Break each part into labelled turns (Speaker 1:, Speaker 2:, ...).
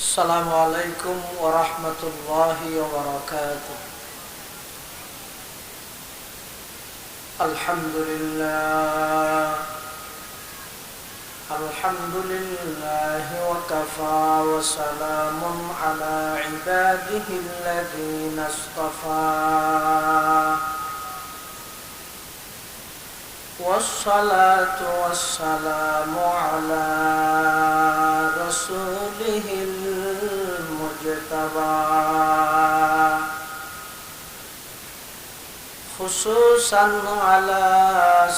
Speaker 1: السلام عليكم ورحمة الله وبركاته. الحمد لله وكفى وسلام على عباده الذين اصطفى والصلاة والسلام على رسوله المجتبى خصوصا على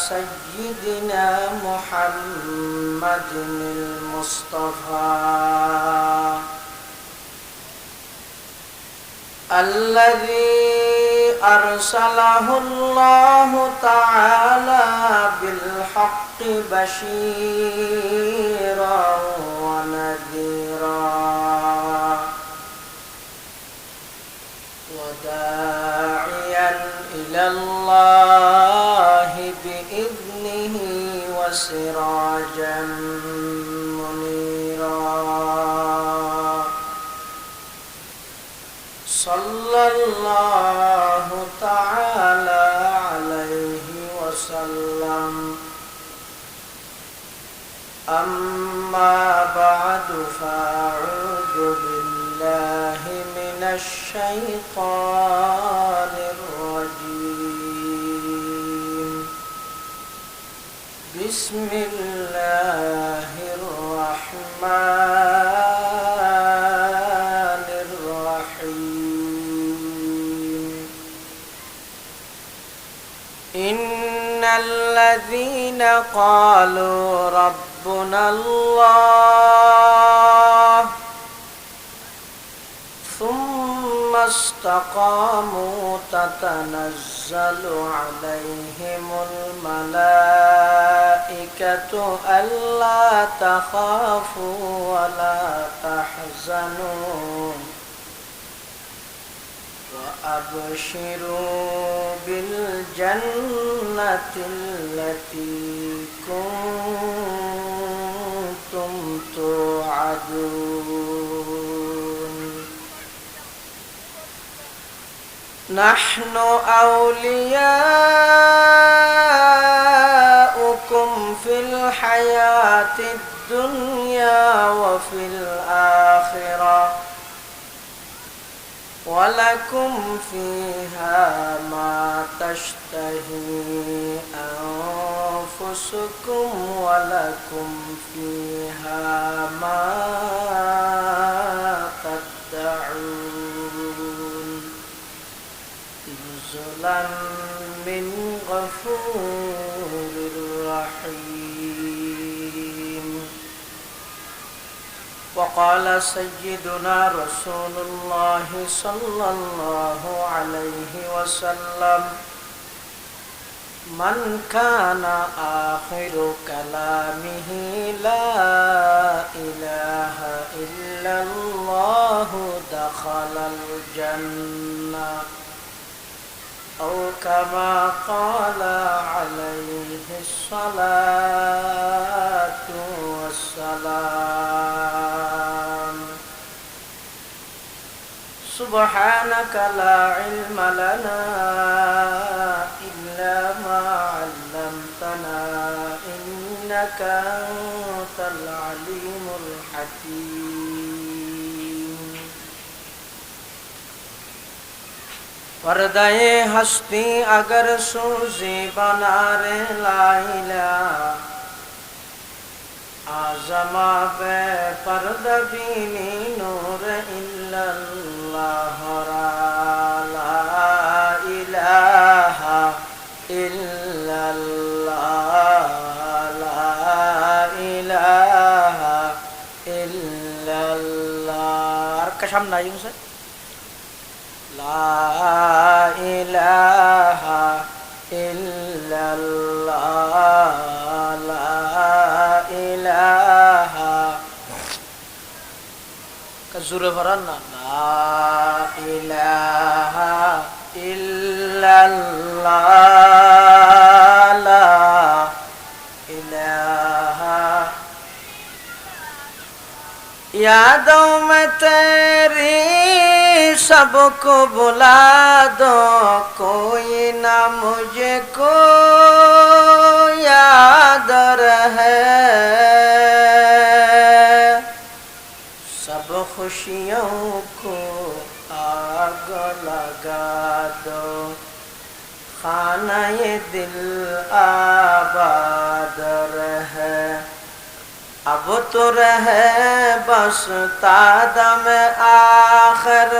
Speaker 1: سيدنا محمد المصطفى الذي أرسله الله تعالى بالحق بشيرا ونذيرا وداعيا إلى الله بإذنه وسراجا منيرا. صلى الله تعالى عليه وسلم. أما بعد فأعوذ بالله من الشيطان الرجيم. بسم الله الرحمن الرحيم. إن الذين قالوا ربنا الله ثم استقاموا تتنزل عليهم الملائكة ألا تخافوا ولا تحزنوا وأبشروا بالجنة التي كنتم توعدون. نحن أولياؤكم في الحياة الدنيا وفي الآخرة ولكم فيها ما تشتهي أنفسكم ولكم فيها ما تدعون. نزلا من غفور رحيم. وقال سيدنا رسول الله صلى الله عليه وسلم: من كان آخر كلامه لا إله إلا الله دخل الجنة أو كما قال عليه الصلاة والسلام. سبحانك لا علم لنا إلا ما علمتنا إنك أنت العليم الحكيم. پردہ ہستی اگر سوزی بنارے لائلہ آزما بے پردہ بینی نور الا اللہ لا الہ الا اللہ لا الہ الا اللہ. کشم نائیوں سے لا الہ الا اللہ لا الہ کزور فرنا لا الہ الا اللہ لا الہ یادوں میں تیری سب کو بلا دو کوئی نہ مجھے کو یاد رہے سب خوشیوں کو آگ لگا دو خانہ یہ دل آباد رہے اب تو رہے بس تادم آخر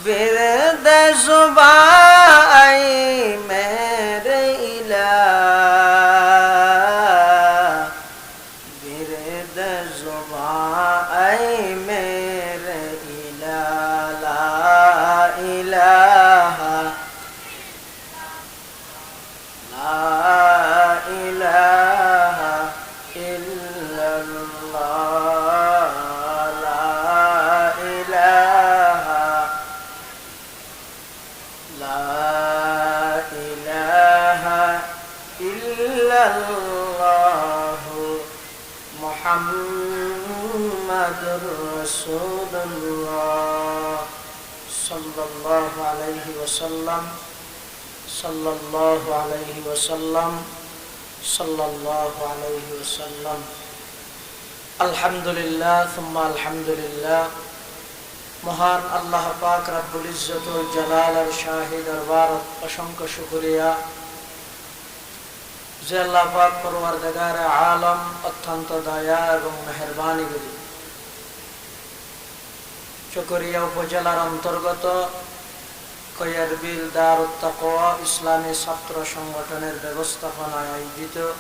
Speaker 1: ورد زباں ای میرے الہ ورد زباں ای میرے الہ لا الہ لا الہ الا اللہ لا الہ لا الہ الا اللہ محمد رسول اللہ صلی اللہ علیہ وسلم صلی اللہ علیہ وسلم صلی اللہ علیہ وسلم الحمدللہ ثم الحمدللہ মহান আল্লাহ পাক রব্বুল ইজ্জত ওয়াল জালালের শাহী দরবারত অসংখ্য শুকরিয়া যে আল্লাহ পাক পরওয়ারদিগার আলম অত্যন্ত দয়া এবং মেহেরবানি করি চকরিয়া উপজেলার অন্তর্গত কয়ারবিল দারুত তাকওয়া ইসলামী ছাত্র সংগঠনের ব্যবস্থাপনায় আয়োজিত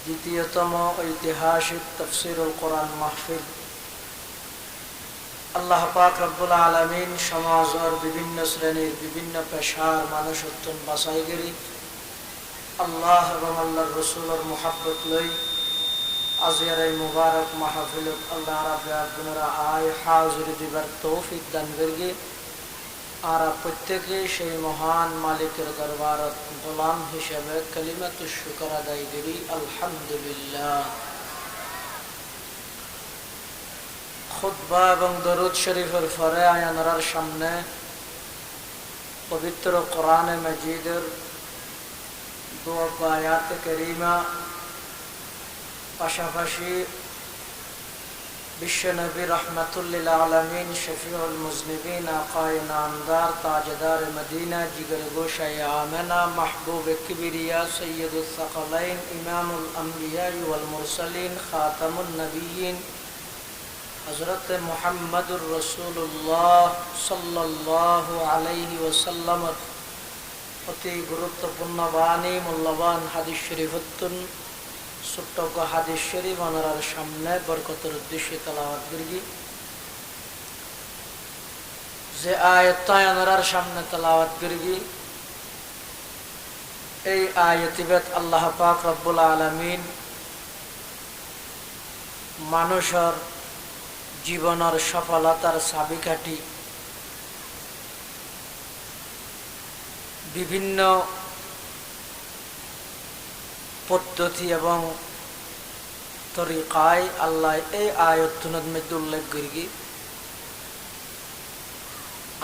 Speaker 1: দ্বিতীয়তম ঐতিহাসিক তাফসীরুল কোরআন মাহফিল আল্লাহ পাক রব্বুল আলামিন সমাজের বিভিন্ন শ্রেণীর বিভিন্ন পেশার মানুষ উত্তম বাছাইগিরি আল্লাহ এবং আল্লাহর রাসূলের মুহাব্বত লই আজিয়ার এই মুবারক মাহফিলত আল্লাহ রাব্বুল আলামিন আয় হাজির দিবার তৌফিক দান করিয়ে আর প্রত্যেকে সেই মহান মালিকের দরবারত গোলাম হিসেবে কালিমাতুশ শুকর আদায় করি আলহামদুলিল্লাহ খুতবা এবং দরুদ শরীফের পরে আয়ানরার সামনে পবিত্র কোরআনে মাজিদের দু আয়াত কারিমা পাশাপাশি বিশ্বনবী রহমাতুল্লিল আলামিন শফিউল মুজনিবিন আকায়ে নামদার তাজদার মদিনা জিগর গোশায়ে আমেনা মাহবুব কিবরিয়া সৈয়দুস সাকালাইন ইমামুল আম্বিয়া ওয়াল মুরসালিন খাতামুন নবিয়্যিন হযরত মুহাম্মদুর রাসূলুল্লাহ সাল্লাল্লাহু আলাইহি ওয়াসাল্লাম অতি গুরুত্বপূর্ণ বাণী মূল্যবান হাদিস শরীফতুন ছোট্ট হাদিস শরীফ ওনার সামনে বরকতের উদ্দেশ্যে তেলাওয়াত করি যে আয়াতটা ওনার সামনে তেলাওয়াত করি এই আয়াতিবেত আল্লাহ পাক রব্বুল আলামিন মানুষের জীবনের সফলতার চাবিকাঠি বিভিন্ন পদ্ধতি এবং তরিকায় আল্লাহ এই আয়াতগুলোর মধ্যে উল্লেখ করি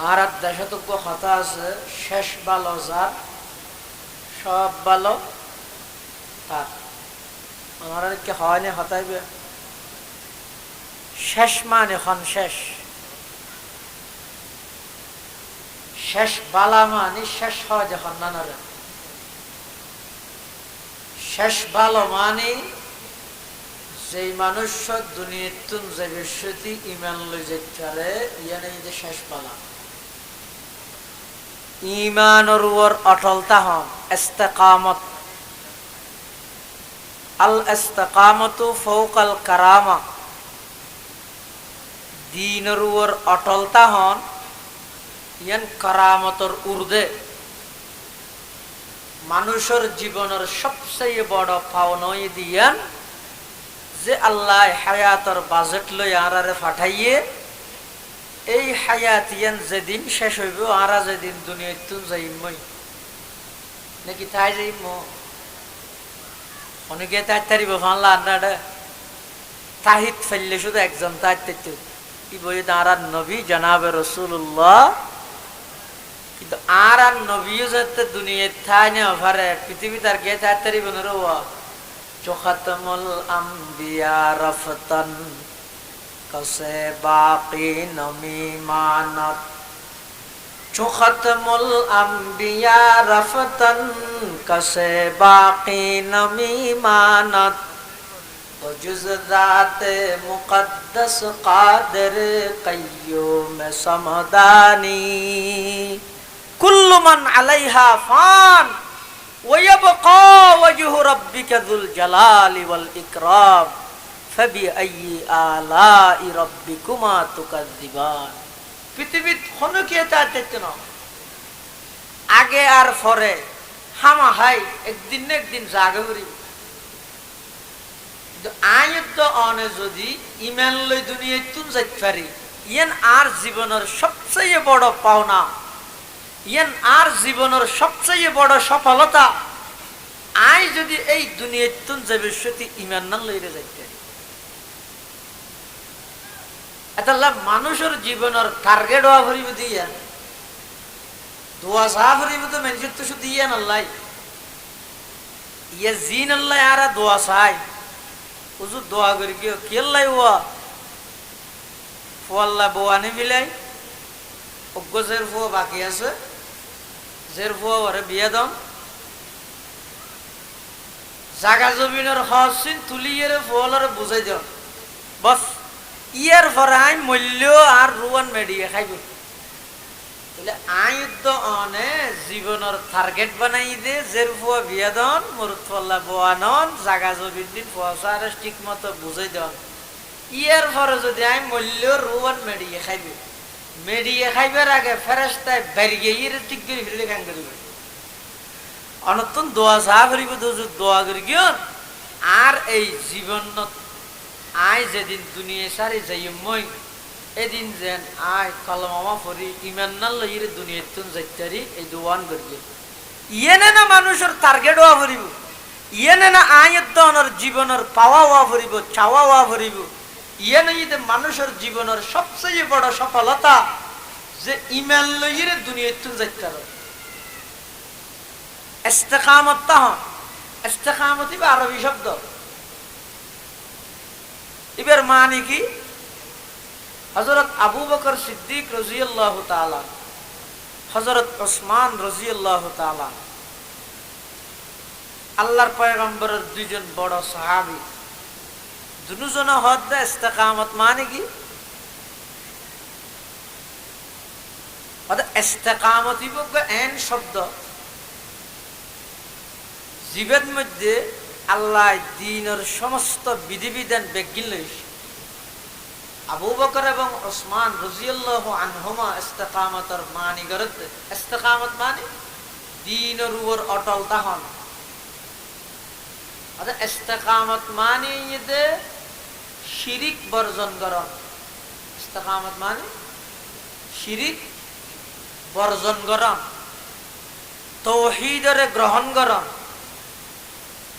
Speaker 1: আর দেশতজ্ঞ কথা আছে শেষ ভালো যার সব ভালো তার আমার কি হয়নি হতাইবে শেষ মানে এখন শেষ শেষ বালা মানে শেষ হয় যখন নানারে শেষ ভালো মানে যেই মানুষ দুনিয়াতুন যে বিশ্বতি ইমান লই যেতে ইয়ানে যে শেষ বালা ইমানের উপর অটলতা হন ইস্তেকামত আল ইস্তেকামতু ফাওকাল কারামা দীনের উপর অটলতা হন ইয়ান কারামতর উর্ধে মানুষের জীবনের সবচেয়ে বড় পাওনাই দিয়ান যে আল্লাহ হায়াতর বাজেট লই আরারে পাঠাইয়ে এই হায়াত ইয়ান যেদিন শেষ হইব আরা যেদিন দুনিয়াতুন যাইমই নাকি তাই যাইম অনেকে তাড়াতাড়ি ভাঙলা আন্নাডা তাহিদ ফেললে শুধু একজন তাহিদ কি বই আর নবী জনাবে রসুল্লাহ, কিন্তু আর নবীও যাতে দুনিয়ায় থাই না ভারে পৃথিবী তার গে তাড়াতাড়ি বনের চোখাতমুল আম্বিয়া রফতন কসে বাকি নমিমানত, চোখাতমুল আম্বিয়া রফতন কসে বাকি নমিমানত, جز ذات مقدس قادر قیوم سمدانی كل من عليها فان ويبقى وجه ربك ذو الجلال والإكرام فبأي آلاء ربكما تكذبان। পৃথিবীত হনকিয়ে তাতে না আগে আর পরে হামা হাই একদিন না একদিন জাগে করি আয়ত্ত অনে যদি ইমান লই দুনিয়ায় তুন যাইতে পারি ইয়েন আর জীবনের সবচেয়ে বড় পাওনা, ইয়েন আর জীবনের সবচেয়ে বড় সফলতা। আই যদি এই দুনিয়ায় তুন যাবে সত্যি ইমান না লইরে যাইতে পারি, এটা মানুষের জীবনের টার্গেট হওয়া ভরিব দিয়া দোয়া সাহা ভরিব তো মানুষের তো শুধু ইয়ান আল্লাহ ইয়ে জিন আল্লাহ আর দোয়া চাই হুজুর দোয়া করি কি কেল্লাই ওয়া ফোয়াল্লা বোয়ানি মিলাই অজ্ঞ জের ফুয়া বাকি আছে জের ফুয়া ওরে বিয়ে দম জাগা জমিনের হসিন তুলিয়ে ফোয়ালারে বুঝাই দিও বস ইয়ার ফরাই মূল্য আর রুয়ান মেডিয়ে খাইব বলে আয়ুদ্ধ অনে জীবনের টার্গেট বানাই দে জের ফুয়া বিয়ে দন মরুত ফল্লা বোয়ানন জাগা জমিন দিন ফসার ঠিক মতো বুঝাই দন ইয়ার পরে যদি আই মূল্য রুয়ান মেডিয়ে খাইবে মেডিয়ে খাইবার আগে ফেরেশতায় বেরিয়ে ইরে ঠিক করে ফিরে কান করিবে অনতন দোয়া সাহা করিব দোয়া করি গিয়ে আর এই জীবন আয় যেদিন দুনিয়া সারি যাই মই এদিন যেন আয় কলমা পড়ি ইমান না লইরে দুনিয়া তুন যাইতারি এই দোয়ান করি ইয়েনে না মানুষের টার্গেট হওয়া ভরিব ইয়েনে না আয়তনের জীবনের পাওয়া হওয়া ভরিব চাওয়া হওয়া ভরিব ইয়েনে ইতে মানুষের জীবনের সবচেয়ে বড় সফলতা যে ইমান লইরে দুনিয়া তুন যাইতার ইস্তেকামত তাহ ইস্তেকামত ইবা আরবি শব্দ ইবের মানে কি হযরত আবু বকর সিদ্দিক রাদিয়াল্লাহু তাআলা হযরত ওসমান রাদিয়াল্লাহু তাআলা আল্লাহর পয়গম্বরের দুইজন বড় সাহাবী দুজন হদ্দা ইস্তেকামত মানে কি ইস্তেকামত ইবগ এন শব্দ জীবের মধ্যে আল্লাহ দ্বীনের সমস্ত বিধিবিধান বেগিন লইছে আবু বকর এবং ওসমান রাদিয়াল্লাহু আনহুমা ইস্তেকামতের মানি গরত ইস্তেকামত মানে দ্বীনের উপর অটল তাহন আচ্ছা ইস্তেকামত মানে ইদে শিরিক বর্জন করন ইস্তেকামত মানে শিরিক বর্জন করন তাওহীদের গ্রহণ করন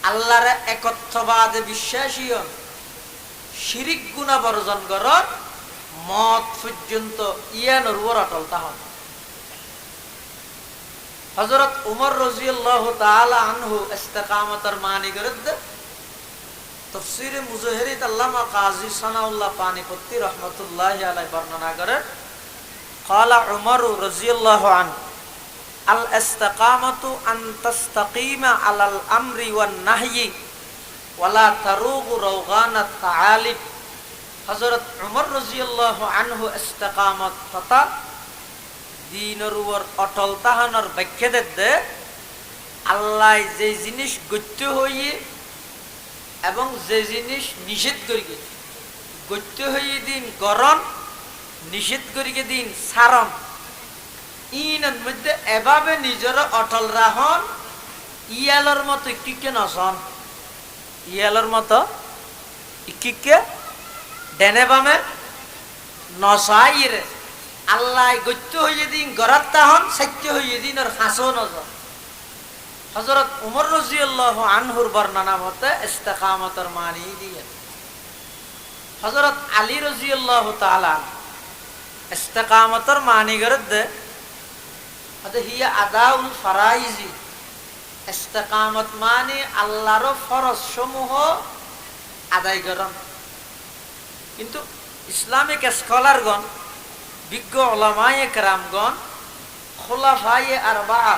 Speaker 1: আল্লাহর একত্ববাদে বিশ্বাসী হন শিরিক গুনাহ বর্জন করন মত পর্যন্ত ইয়ানোর উপর অটল তাহন হযরত উমর রাদিয়াল্লাহু তাআলা আনহু ইস্তেকামতের মানি গরদ তাফসীরে মুজাহিরিত আল্লামা কাজী সানাউল্লাহ পানিপত্তি রাহমাতুল্লাহি আলাইহি বর্ণনা করেন ক্বালা উমর রাদিয়াল্লাহু আনহু আল ইস্তিকামাতু আন তাস্তাকিমা আলাল আমরি ওয়ান নাহয়ি ওয়ালা তারুগু রাওগানাত তাআলিব হযরত উমর রাদিয়াল্লাহু আনহু ইস্তিকামত তথা দ্বীনের উপর অটল তাহানোর ব্যাখ্যা দেতে আল্লাহ যে জিনিস গত্য হইয়ে এবং যে জিনিস নিষেধ করিকে গত্য হইয়ে দিন গরম নিষেধ করিকে দিন সারম ইনের মধ্যে এভাবে নিজের অটল রাহন ইয়ালর মতো ইকিকে নসন ইয়ালর মতো ইকিকে ডেনে বামে নসাইরে আল্লাহ গত্য হইয়ে দিন গরাত তাহন সত্য হইয়ে দিন আর হাসো নজর হযরত উমর রাদিয়াল্লাহু আনহুর বর্ণনা মতে ইস্তিকামতের মানি দিয়ে হযরত আলী রাদিয়াল্লাহু তাআলা ইস্তেকামতের মানি গরদে আদে হিয়া আদাউল ফারাইজি। ইস্তেকামত মানে আল্লাহর ফরজ সমূহ আদায় করন। কিন্তু ইসলামিক স্কলারগণ, বিজ্ঞ উলামায়ে কেরামগণ, খুলাফায়ে আরবাআ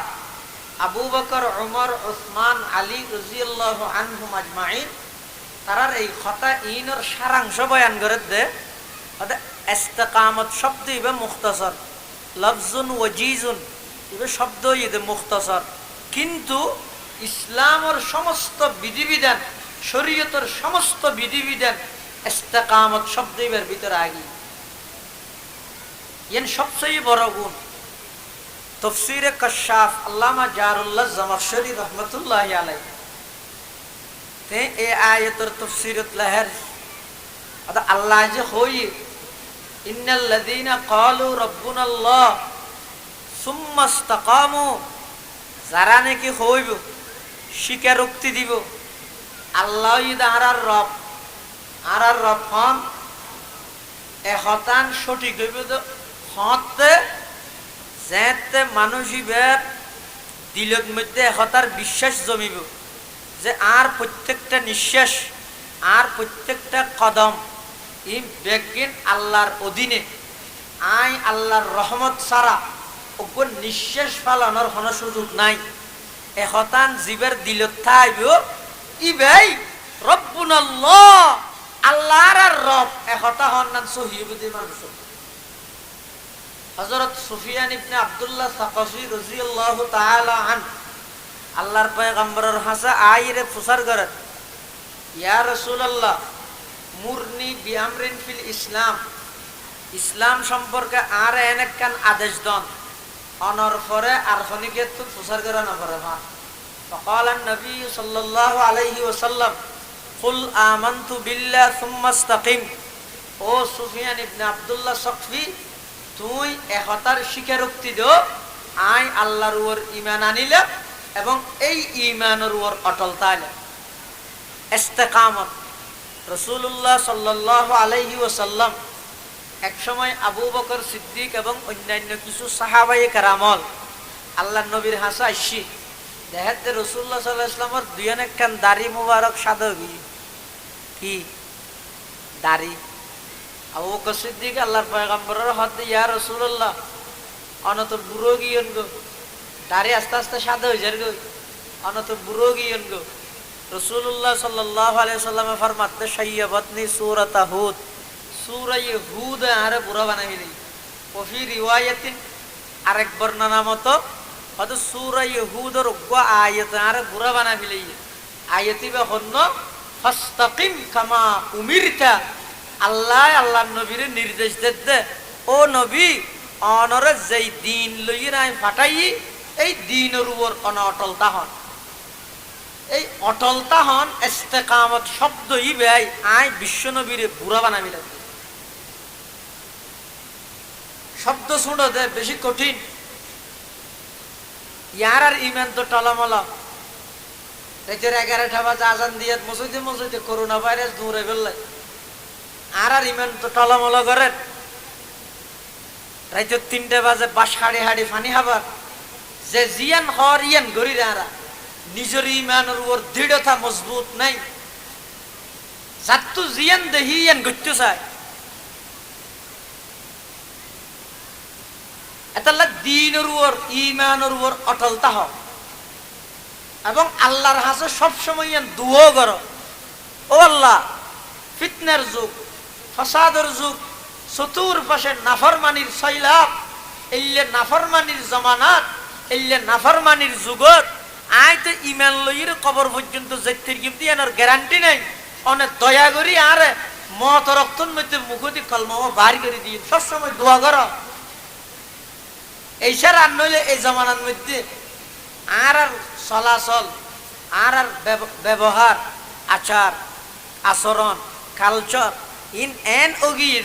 Speaker 1: আবু বকর, উমর, উসমান, আলী রাদিয়াল্লাহু আনহুম আজমাইন তারার এই কথা ইনর সারাংশ বয়ান করে দে। ইস্তেকামত শব্দ ইবে মুখতাসর, লফজুন ওয়াজিজুন ইবে শব্দ ইবে মুখতাসর, কিন্তু ইসলামের সমস্ত বিধিবিধান, শরীয়তের সমস্ত বিধিবিধান ইস্তেকামত শব্দ ইবের ভিতরে আগে। ইন সবচেয়ে বড় গুণ তফসিরে কাশাফ আল্লামা জারুল্লাহ জামাখশরী রহমতুল্লাহি আলাইহি তে এই আয়াতের তফসিরত লাহের আল্লাহ যে হই ইন্নাল লাযিনা ক্বালু রাব্বুনাল্লাহ সুম্মা ইসতাকামু, যারা নাকি হইব স্বীকারোক্তি দিব আল্লাহই তাহার রব, আর রব হন এহতান সঠিক হইব তো হতে যেতে মানুষের দিলের মধ্যে একতার বিশ্বাস জমিব যে আর প্রত্যেকটা নিঃশ্বাস, আর প্রত্যেকটা কদম ই বেগিন আল্লাহর অধীনে, আই আল্লাহর রহমত ছাড়া ওপর নিঃশ্বাস ফালানোর কোনো সুযোগ নাই। একতান জীবের দিলত থাইব ই ভাই রব্বুনাল্লাহ, আল্লাহর আর রব একতা হন নাম সহিবুদ্দিন মানুষ। হযরত সুফিয়ান ইবনে আব্দুল্লাহ সাকাফি রাদিয়াল্লাহু তাআলা আন আল্লাহর পয়গম্বরের হাসা আইরে প্রচার করেন, ইয়া রাসূলুল্লাহ মুরনি বিআমরিন ফিল ইসলাম, ইসলাম সম্পর্কে আর এনেকান আদেশ দন অনর পরে আর খনিকে তো প্রচার করা না পারে মা। فقال النبي صلى الله عليه وسلم قل آمنت بالله ثم استقم। ও সুফিয়ান ইবনে আব্দুল্লাহ সাকফি, তুই একতার স্বীকারোক্তি দো আই আল্লাহর উপর ঈমান আনিলে এবং এই ঈমানের উপর অটল থাকলে। ইস্তেকামত রাসূলুল্লাহ সাল্লাল্লাহু আলাইহি ওয়াসাল্লাম এক সময় আবু বকর সিদ্দিক এবং অন্যান্য কিছু সাহাবায়ে কেরামল আল্লাহর নবীর হাসা আইসি দেখতে রাসূলুল্লাহ সাল্লাল্লাহু আলাইহি ওয়াসাল্লামের দুইজনের কান দাড়ি মুবারক সাদা কি দাড়ি। আবু বকর সিদ্দিক আল্লাহর পয়গম্বরের হাতে, ইয়া রাসূলুল্লাহ অনত বুড়ো গিয়ন গো, দাড়ি আস্তে আস্তে সাদা হয়ে যায় গো, অনত বুড়ো গিয়ন গো। রাসূলুল্লাহ সাল্লাল্লাহু আলাইহি ওয়াসাল্লাম ফরমাতে শাইয়াবাতনি সূরাত হুদ, সূরা হুদ আরে বুড়া বানাই দিই। ওফি রিওয়ায়াতিন আরেক বর্ণনা মতো হয়তো সূরা হুদের গো আয়াত আরে বুড়া বানাই দিই। আয়াতি বা হন্ন ফাস্তাকিম কামা উমিরতা, আল্লাহ আল্লাহর নবীর নির্দেশ দে, ও নবী অনরে যেই দিন লইয়ে আমি ফাটাই এই দিনের উপর অটলতা হন। এই অটলতা হন ইস্তেকামত শব্দ ই ভাই আই বিশ্ব নবীর বুড়া বানাবি লাগবে। শব্দ শুনো দে বেশি কঠিন, ইয়ার আর ইমান তো টলামলা। রাতের 11টা বাজে আজান দিয়ে মসজিদে মসজিদে করোনা ভাইরাস দূরে ফেললে আর আর ইমান তো টলামলা করেন। রাতের 3টা বাজে বাস হাড়ি হাড়ি ফানি খাবার যে জিয়ান হর ইয়ান গড়ি আরা নিজের ইমানের উপর দৃঢ়তা মজবুত নাই, যাত্তু জিয়ান দেহি ইয়ান গড়তে চায়। এতাল্লা দিনের উপর ইমানের উপর অটলতা হোক এবং আল্লাহর হাতে সবসময় ইয়ান দুয়ো করো, ও আল্লাহ ফিতনার যুগ, ফসাদের যুগ, চতুর্পাশে নাফরমানির সৈলাব, এল্লে নাফরমানির জমানাত, এল্লে নাফরমানির যুগত আয় তো ইমান লইয়ের কবর পর্যন্ত যেতে কিন্তু এনার গ্যারান্টি নাই। অনেক দয়া করি আরে মত রক্তর মধ্যে মুখতি কলমা বাড়ি করে দিয়ে সবসময় দোয়া করো। এইসার আর নইলে এই জমানার মধ্যে আর আর চলাচল, আর আর ব্যবহার, আচার আচরণ, কালচার ইন এন ওগিয়ে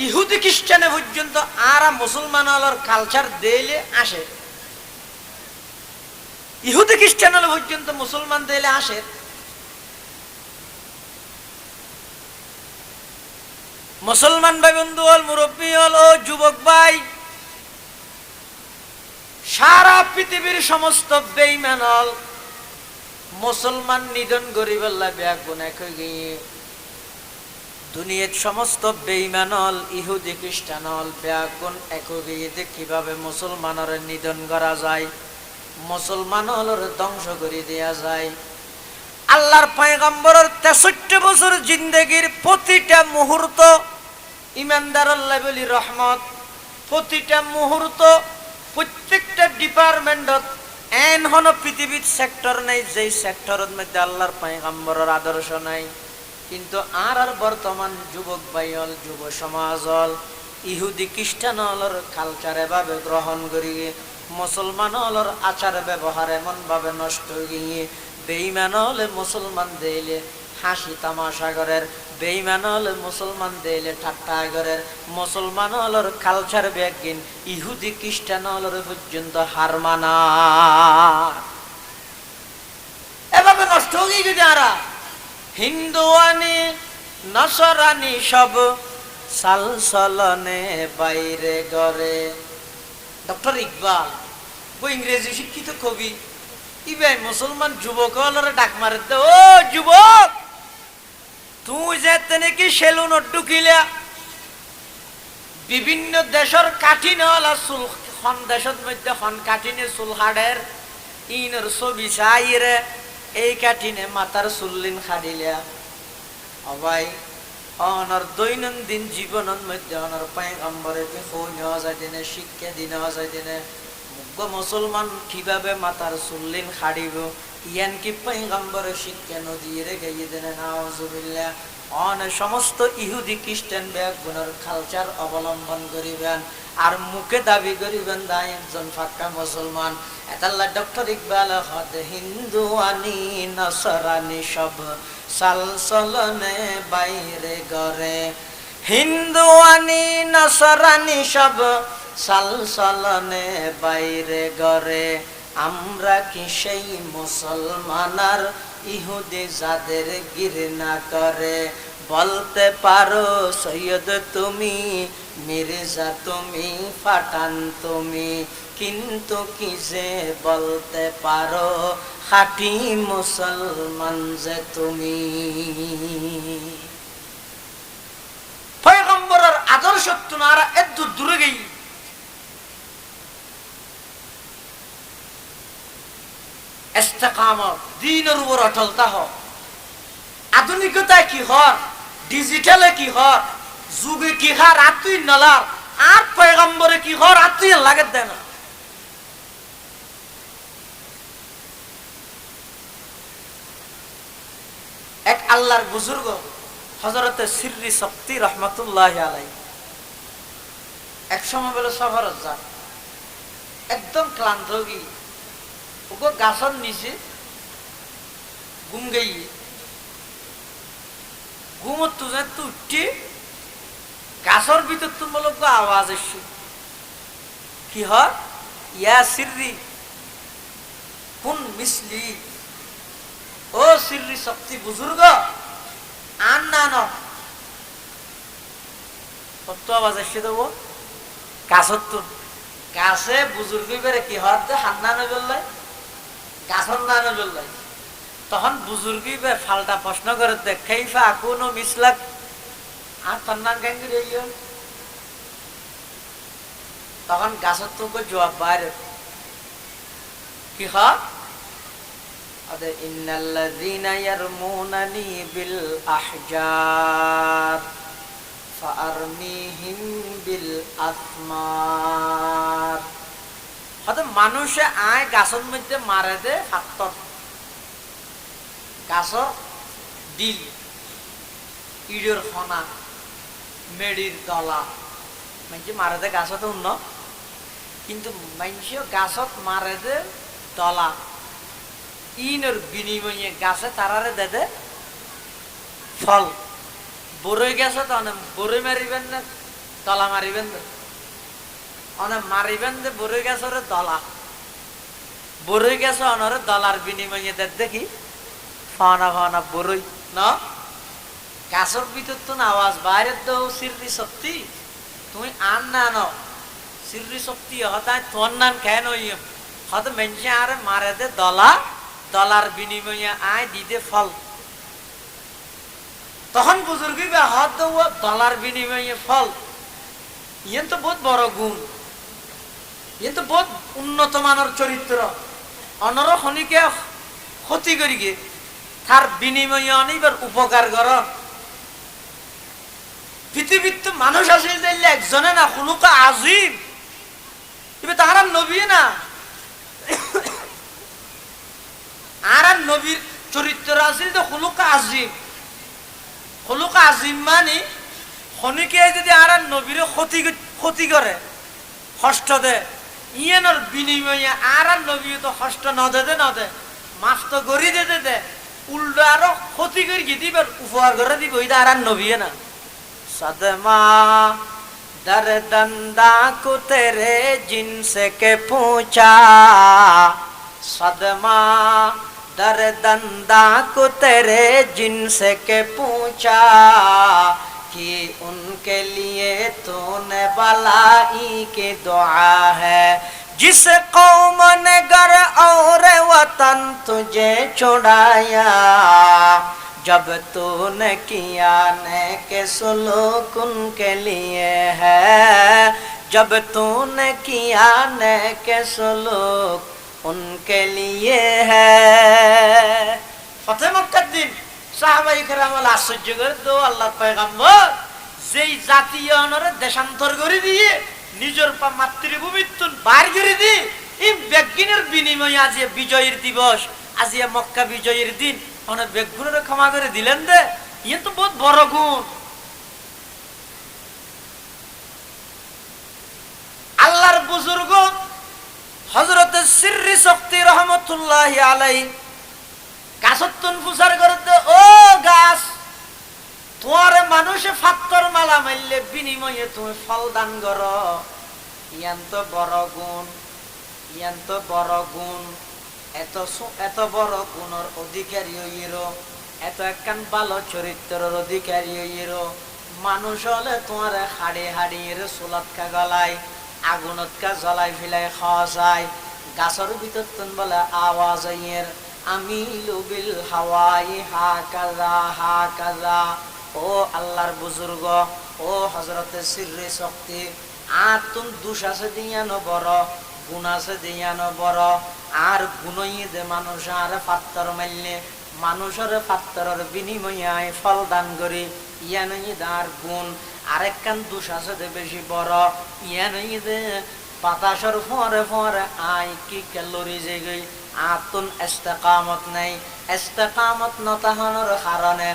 Speaker 1: ইহুদি খ্রিস্টানে পর্যন্ত আর মুসলমান কালচার দিলে আসে। ইহুদি খ্রিস্টান পর্যন্ত মুসলমান দিলে আসে। মুসলমান ভাই বন্ধু হল, মুরব্বী হল ও যুবক ভাই, সারা পৃথিবীর সমস্ত বেঈমান হল মুসলমান নিধন গরিবাল্লাহ ব্যাগুন এক হয়ে গিয়ে দুনিয়ার সমস্ত বেঈমান হল ইহুদি খ্রিস্টান হল ব্যাগুন এক হয়ে গিয়ে যে কিভাবে মুসলমানের নিধন করা যায়, মুসলমান হলের ধ্বংস করে দেয়া যায়। আল্লাহর পয়গম্বরের 63 বছর জিন্দেগির প্রতিটা মুহূর্ত ইমানদার আল্লাহ বলি রহমত, প্রতিটা মুহূর্ত প্রত্যেকটা ডিপার্টমেন্টত এন হন পৃথিবীর সেক্টর নেই যেই সেক্টরের মধ্যে আল্লাহর পয়গম্বরের আদর্শ নাই। কিন্তু আর বর্তমান যুবক ভাই হল, যুব সমাজ হল ইহুদি খ্রিস্টান হলর কালচার এভাবে গ্রহণ করি, মুসলমান হলর আচার ব্যবহার এমন ভাবে নষ্ট গিয়ে, বেঈমান হলে মুসলমান দিলে হাসি তামাশা করের, বেঈমান হলে মুসলমান দিলে ঠাট্টা করের, মুসলমান হলর কালচার ব্যাগিন ইহুদি খ্রিস্টান হলর পর্যন্ত হার মানা এভাবে নষ্ট হয়ে গিয়ে যারা হিন্দু আনি নসরানি সব সালসলনে বাইরে গড়ে। ডক্টর ইকবাল বই ইংরেজি শিক্ষিত কবি, ইবাই মুসলমান যুবক হলরে ডাক মারে দে, ও যুবক তুই যেতে নাকি সেলুন ঢুকিলা বিভিন্ন দেশের কাঠিন হলা চুল খন দেশের মধ্যে খন কাঠিনে চুল হাড়ের ইনের ছবি চাইরে এই কাঠিনে মাথার চুল্লিন খাড়িলা অবাই অনার দৈনন্দিন জীবনের মধ্যে অনার পয়গম্বরে নেওয়া যায় দিনে শিক্ষা দিনে যায় দিনে মুসলমান কিভাবে মাথার চুল্লিন খাড়িব ইয়ান কি পয়গম্বরে শিক্ষা নদীয়ে গাইয়ে দেন নাউজুবিল্লাহ। অনেক সমস্ত ইহুদি খ্রিস্টান ব্যাগুনের কালচার অবলম্বন করিবেন আর মুখে দাবি করিবেন দা একজন পাক্কা মুসলমান। এতাল্লাহ ডক্টর ইকবাল হদ হিন্দু আনি নসরানি সব সালসলনে বাইরে গড়ে, হিন্দু আনি নসরানি সব সালসলনে বাইরে গড়ে, আমরা কি সেই মুসলমানার ইহুদি যাদের ঘৃণা করে, বলতে পারো সৈয়দ তুমি, মির্জা তুমি, পাঠান তুমি, কিন্তু কি যে বলতে পারো খাঁটি মুসলমান যে তুমি। পয়গম্বরের আদর্শ তোমরা এত দূরে গেই ইস্তেকামত দ্বীনের উপর অটলতা হ। আধুনিকতায় কি হর, ডিজিটালে কি হর, যুগে কি হার আতুই নলার আর পয়গম্বরে কি হর আতুই লাগে দেয় না। এক আল্লাহর বুজুর্গ হযরতে সিররি সক্তি রহমাতুল্লাহি আলাইহি এক সময় বলে সফরত যান, একদম ক্লান্ত হয়ে ওগো গাছর নিচে ঘুম গেই ঘুমত তুজে তু উঠি গাছর ভিতর তুমি বলো আওয়াজ এসছে, কি হয় ইয়া সিররি কোন মিসলি, ও সিররি শক্তি বুজুর্গ আন না ন কত আওয়াজ এসছে দেবো গাছর তো গাছে বুজুর্গ বেড়ে কি হয় হান্না নয় বললাই গাছর না নয় বললাই। তখন বুজুর্গি ফাল্টা প্রশ্ন করে দেখাইফা কোনো মিসলাক আর তন্নান গাঙ্গি রইল। তখন গাছের তো জবাব বাইরে কি হয় ইন্নাল্লাযীনা ইয়ারমুনানি বিল আহজার ফাআরমিহিম বিল আসমার। হয়তো মানুষে আয় গাছের মধ্যে মারে দে হাতর গাছর ডিল ইডের ফনা মেডির দলা মানুষ মারে দে গাছত উন্ন, কিন্তু মানুষ গাছত মারে দে দলা ইনের বিনিময়ে গাছে তারারে দে দে ফল। বরই গেছে তো অনেক বরই মারিবেন না দলা মারিবেন না, অনেক মারিবেন যে বরই গেছর দলা, বরই গেছে অনরে দলার বিনিময়ে দে দেখি ফানা ফানা বরই না গাছর ভিতর তো আওয়াজ বাইরে তো সিররি শক্তি তুমি আন না আনো সিররি শক্তি হতায় তোর নাম কেন হত মেনছে আর মারে দে দলার বিনিময়ে আয় দিতে ফল তখন বুজুর্গি হত দলার বিনিময়ে ফল ইয়ে তো বহুত বড় গুণ ইয়ে তো বহুত উন্নত মানের চরিত্র অনর খনিকে ক্ষতি করি গে তার বিনিময়ে অনেকবার উপকার কর পৃথিবীর তো মানুষ আসিল দিলে একজনে না খুলুকা আজিম এবার তাহারা নবী না আর নবীর চরিত্র আসিল তো খুলুকা আজিম মানে খনিকে যদি আর নবীর ক্ষতি করে কষ্ট দে ইয়েনর বিনিময়ে আর নবী তো কষ্ট ন দে মাফ তো গড়ি দে উল্টো আরো ক্ষতি করে দিবার উপহার করে দিব এটা আর নবী না सदमा दर्दंदा को तेरे जिनसे के पूछा सदमा दर्दंदा को तेरे जिनसे के पूछा कि उनके लिए तूने भलाई की दुआ है जिस कौम ने घर और वतन तुझे छुड़ाया जब तूने किया ने के सुलूक उनके लिए है जब तूने किया ने के सुलूक उनके लिए है फतेह मक्का दिन साहाबाए केराम आश्चर्य করে তো আল্লাহর পয়গম্বর যেই জাতীয় অনরে দেশান্তর করে দিয়ে নিজের মাতৃভূমির তুন বার করে দি এই বেগিনের বিনিময়ে আজ বিজয়ের দিবস আজ মক্কা বিজয়ের দিন অনেক বেগুনের ক্ষমা করে দিলেন দে ইয়ে তো বহুত বড় গুণ আল্লাহর বুজুর্গ হযরত সিররি শক্তি রহমাতুল্লাহি আলাইহি গাছতুন ফুসার করতে ও গাছ তোমার মানুষে ফাত্তর মালা মারলে বিনিময়ে তুমি ফল দান করো ইয়ান তো বড় গুণ এত বড় গুণের অধিকারী হইরো এত একখান ভালো চরিত্রের অধিকারী হইরো মানুষ হলে তোমার হাড়িয়ে সোলাতকা গলায় আগুনতকা জ্বলাই ফিলাই খাওয়া যায় গাছের ভিতর তুন বলে আওয়াজ আইয়ের আমি লুবিল হাওয়াই হা কাজা ও আল্লাহর বুজুর্গ ও হযরতে সিররি শক্তি আর তুন দুষ আছে দিয়ানো বড় গুণ আছে দিয়ানো বড় আর গুণই দে মানুষ আর পাত্তর মারলে মানুষের পাত্তরের বিনিময়ে ফল দান করি ইয়ানই দার গুণ আরেকখান দুষ আছে দে বেশি বড় ইয়ানই দে বাতাসের ফরে আয় কি ক্যালোরি যে গই আতুন ইস্তেকামত নাই ইস্তেকামত নতাহনের কারণে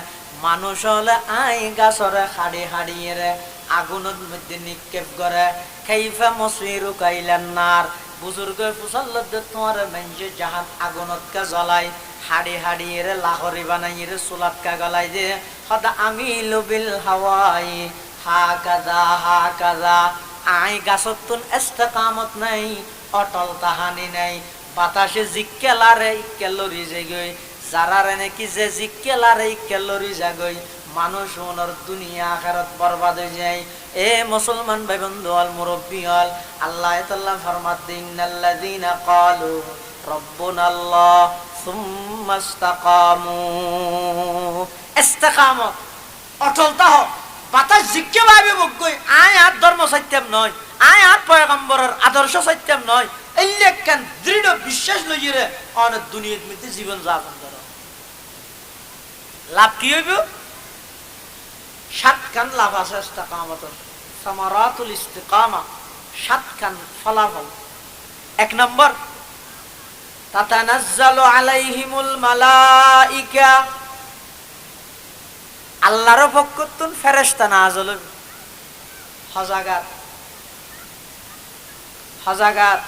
Speaker 1: মানুষ হলে আই গাছরে হাড়িয়ে রে আগুনের মধ্যে নিক্ষেপ করে কাইফা মসিরু কাইলান নার বুজুর্গ ফুসাল্লাদ তোমার মেঞ্জে জাহান আগুনতকা জ্বলাই হাড়িয়ে রে লাহরি বানাই রে সুলাতকা গলাই দে হদা আমি লুবিল হাওয়াই হা কাজা আই গাছতুন ইস্তেকামত নাই অটল তাহানি নাই বাতাসে জিক্কেলারে ক্যালোরি জাগই যারারে নাকি যে জিক্কেলারে ক্যালোরি জাগই মানুষ ওনার দুনিয়া আখিরাত বরবাদ হয়ে যায় এ মুসলমান ভাই বন্ধু আল মুরব্বি আল আল্লাহ তাআলা ফরমাত ইন্নাল্লাযীনা ক্বালু রাব্বুনাল্লাহ সুম্মা ইসতাকামু ইস্তিকামত অটলতা হ বাতাস জিক্কে ভাবে বকই আয় আর ধর্ম সত্যম নয় আয় আর পয়গম্বরের আদর্শ সত্যম নয় এইলেকান দৃঢ় বিশ্বাস লইরে অনেক দুনিয়ার মধ্যে জীবন যাপন করো লাভ কি হইব 7 খান লাভ আছে ইস্তিকামতের সামারাতুল ইস্তিকামা 7 খান ফলাফল 1 নম্বর তাতানাজ্জালু আলাইহিমুল মালাইকা আল্লাহর পক্ষতুন ফেরেশতা নাযিল হাজাগাত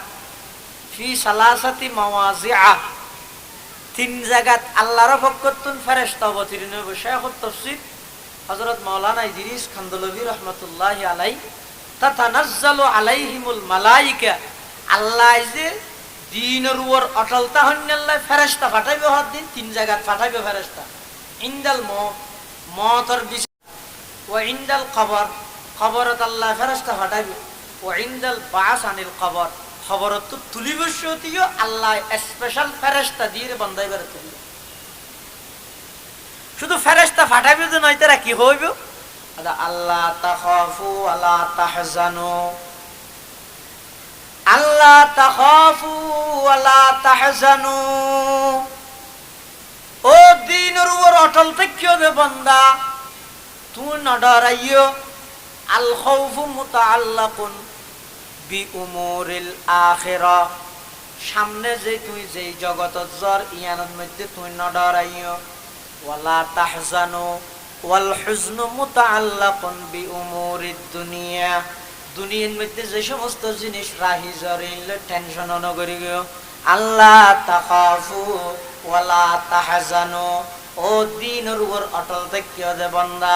Speaker 1: ফি সালাসাতি মাওয়াজিআ 3 জায়গাত আল্লাহর পক্ষতুন ফেরেশতা অবতীর্ণ হবে শাইখুত তাফসীর হযরত মাওলানা ইদ্রিস খানদলভী রাহমাতুল্লাহি আলাইহি তাতানাজ্জালু আলাইহিমুল মালাইকা আল্লাহ যে দ্বীনের উপর অটলতা হন্নাল্লাহ ফেরেশতা পাঠাইবে হর দিন 3 জায়গাত পাঠাইবে ফেরেশতা ইনদাল মউত মওতর বিচার ওয়া ইনদাল কবর কবরত আল্লাহ ফেরেশতা পাঠাইবে ওয়া ইনদাল বাস আনিল কবর খবরত তুলি বসতিও আল্লাহ স্পেশাল ফেরেশতা দিয়ে বান্দাইবার তুলি শুধু ফেরেশতা পাঠাইবে তো নয় তারা কি হইবে আল্লাহ তাখাফু ওয়ালা তাহজানু আল্লাহ তাখাফু ওয়ালা তাহজানু ও দিনের উপর অটল থাকিও রে বান্দা তুই না ডরাইও আল খাউফু মুতাআল্লাকুন বি উমুরিল আখিরা সামনে যে তুই যেই জগতত জর ইয়ানের মধ্যে তুই না ডরাইও ওয়ালা তাহজানু ওয়াল হুজনু মুতাআল্লাকুন বি উমুরিদ দুনিয়া দুনিয়ার মধ্যে যে সমস্ত জিনিস রাহি জরিল টেনশন নগরি গো আল্লাহ তাখাফু ওয়ালা তাহজানু ও দিনের উপর অটল থাকিও দে বান্দা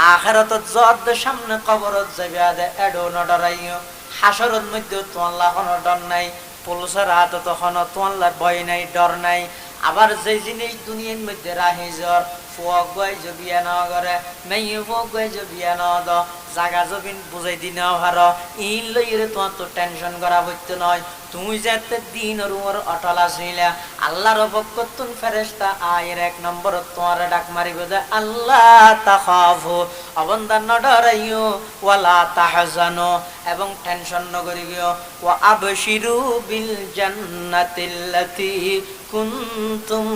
Speaker 1: আখিরাতত যত সামনে কবরত যাবে দে এডো না ডরাইও হাসরের মধ্যে তো আল্লাহ কোনো ডর নাই পুলিশের হাতে তখন তো আল্লাহ ভয় নাই ডর নাই আবার যে জিনিস দুনিয়ার মধ্যে রাহি জর ফুয়াক গয় জবিয়া না করে মেয়ে ফুয়াক গয় জবিয়া না দ জাগা জবিন বুঝাই দি না ভারো ইন লইরে তোমার তো টেনশন করা হইতে নয় তুমি যাতে দিনের উপর অটল আছিলা আল্লাহর পক্ষতুন ফেরেশতা আয়ের এক নম্বর তোমার ডাক মারিব দে আল্লাহ তাখাফু অবন্দা না ডরাইও ওয়ালা তাহজানু এবং টেনশন ন করিও ওয়া আবশিরু বিল জান্নাতিল্লাতী কুনতুম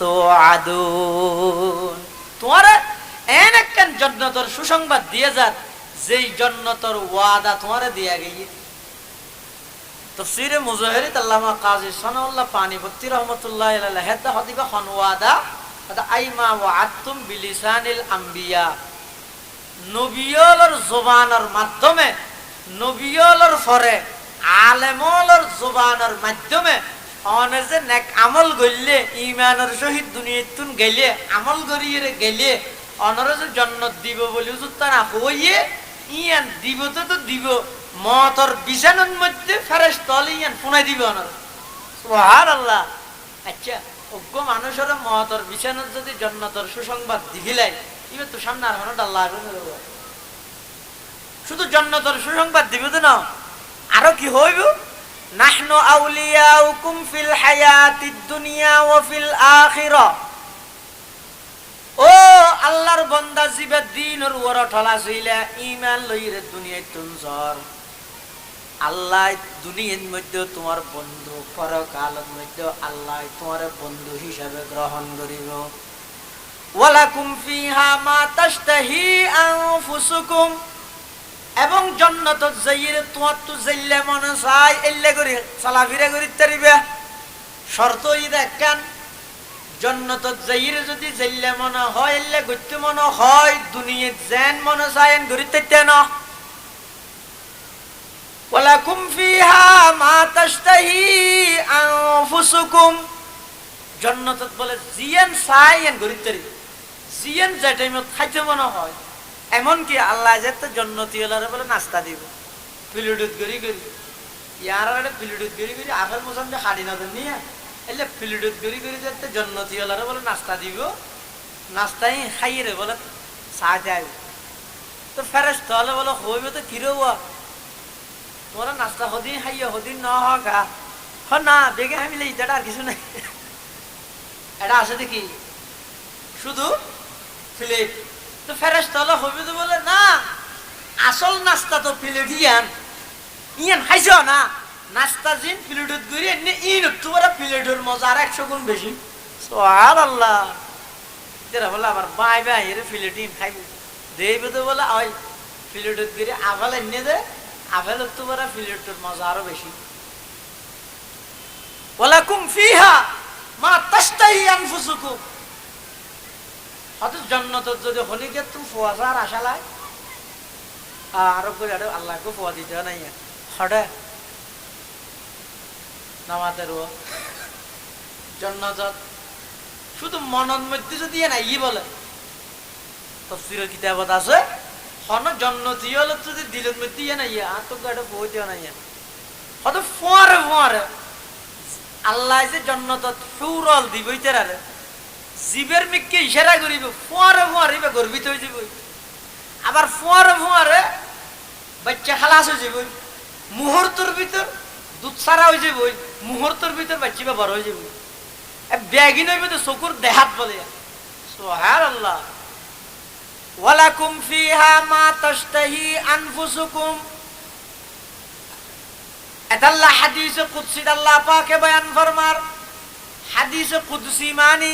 Speaker 1: তুআদুন তোমার এনেকন জান্নাতের সুসংবাদ দিয়ে যার যেই জান্নাতের ওয়াদা তোমারে দিয়া গই তাফসীরে মুজাহিরিত আল্লামা কাজী সানাউল্লাহ পানিপত্তি রাহমাতুল্লাহ আলাইহি হেদা হদিবা খন ওয়াদা আদা আইমা ওয়াআতুম বিলিসানিল আম্বিয়া নবিয়লর জবানের মাধ্যমে নবিয়লর ফরে আলেমলর জবানের মাধ্যমে অনে যে নেক আমল গইলে ঈমানের সহিত দুনিয়াতুন গেলে আমল করিয়ে গেলে অনর যে জান্নাত দিব বলি উত্তর না হইয়ে ইয়ান দিব তো দিব মওতর বিছানার মধ্যে ফেরেশতা ইয়ান ফুনাই দিব অনর সুবহানাল্লাহ আচ্ছা অজ্ঞ মানুষের মওতর বিছানার যদি জান্নাতের সুসংবাদ দিবিলাই ইবে তো সামনে আর হন আল্লাহ শুধু জান্নাতের সুসংবাদ দিবে তো না আরো কি হইব নাহনু আউলিয়াউকুম ফিল হায়াতিদ দুনিয়া ওয়া ফিল আখিরা ও আল্লাহর বান্দা জিবে দিনের উপর ঠলা ছিলা ঈমান লইরে দুনিয়ায় তুনজর আল্লাহ দুনিয়ার মধ্যে তোমার বন্ধু পরকালের মধ্যে আল্লাহ তোমার বন্ধু হিসাবে গ্রহণ করিব ওয়ালাকুম ফিহা মা তাশতাহি আনফুসুকুম এবং জান্নাতত যাইরে তোমার তো যাইলে মনে চাই এল্লে করে চলাফেরা করিতে পারিবে শর্ত ই দেখেন জান্নাতত যাইরে যদি যাইলে মনে হয় এল্লে গইতে মনে হয় দুনিয়াত যেন মনে চাই এন করিতে না ওয়ালাকুম ফিহা মা তাশতাহি আনফুসুকুম জান্নাতত বলে জিয়ান চাই এন করিতে জিয়ান যে টাইমত খাইতে মনে হয় এমনকি আল্লাহ যেতে জান্নাতি হলারে বলে নাস্তা দিব প্লেটত গরি গরি ইয়ার আরে প্লেটত গরি গরি আফেল মোসাম যে খাড়ি না দেন নিয়ে এলে প্লেটত গরি গরি যেতে জান্নাতি হলারে বলে নাস্তা দিব নাস্তাই খাইরে বলে চা দেয় তো ফেরেশতা হলে বলে হইবে তো কি রবা তোরা নাস্তা হদিন খাইয়া হদিন না হগা হ না বেগে হামিলে এটা আর কিছু নাই এটা আছে দেখি শুধু প্লেট তো ফেরেশতা হলে হইবে তো বলে না আসল নাস্তা তো প্লেট ইয়ান খাইছ না নাস্তা জিন প্লেটত গড়ি এনে ইন তোরা প্লেটের মজা আর 100 গুণ বেশি সুবহানাল্লাহ তেরা বলে আবার বাই বাই এর প্লেট ইন খাইবে দেইবে তো বলে ওই প্লেটত গড়ি আভাল এনে দে আভাল তোরা প্লেটের মজা আরো বেশি ওয়ালাকুম ফিহা মা তাশতাহি আনফুসুকুম অথচ জান্নাতত যদি হলিকে তুমি ফুয়াজার আশা লাই আরো করে আল্লাহকে ফুয়া দিতে নাই হড়ে নামাতের জান্নাতত শুধু মনের মধ্যে যদি না ই বলে তাফসীরের কিতাবত আছে হন জান্নাতি হলে যদি দিলের মধ্যে না ইয়া তো গাড়ে বই দেওয়া নাই হয়তো ফোয়ারে ফোয়ারে আল্লাহ যে জান্নাতত ফুরল দিবইতে রে জীবের মিককে ইশারা করিব, ফুয়ারে ফুয়ারে বা গর্বিত হয়ে যাব, আবার ফুয়ারে ফুয়ারে বাচ্চা খালাস হয়ে যাব, মুহূর্তের ভিতর দুধ সারা হয়ে যাব, মুহূর্তের ভিতর বাচ্চা বা বড় হয়ে যাব। ব্যাগিন হইবে তো চকুর দেহাত বলে। সুবহানাল্লাহ। ওয়ালাকুম ফিহা মা তাশতাহি আনফুসুকুম, এটা আল্লাহ হাদিসে কুদসি আল্লাহ পাকে বয়ান ফরমার। হাদিসে কুদসি মানে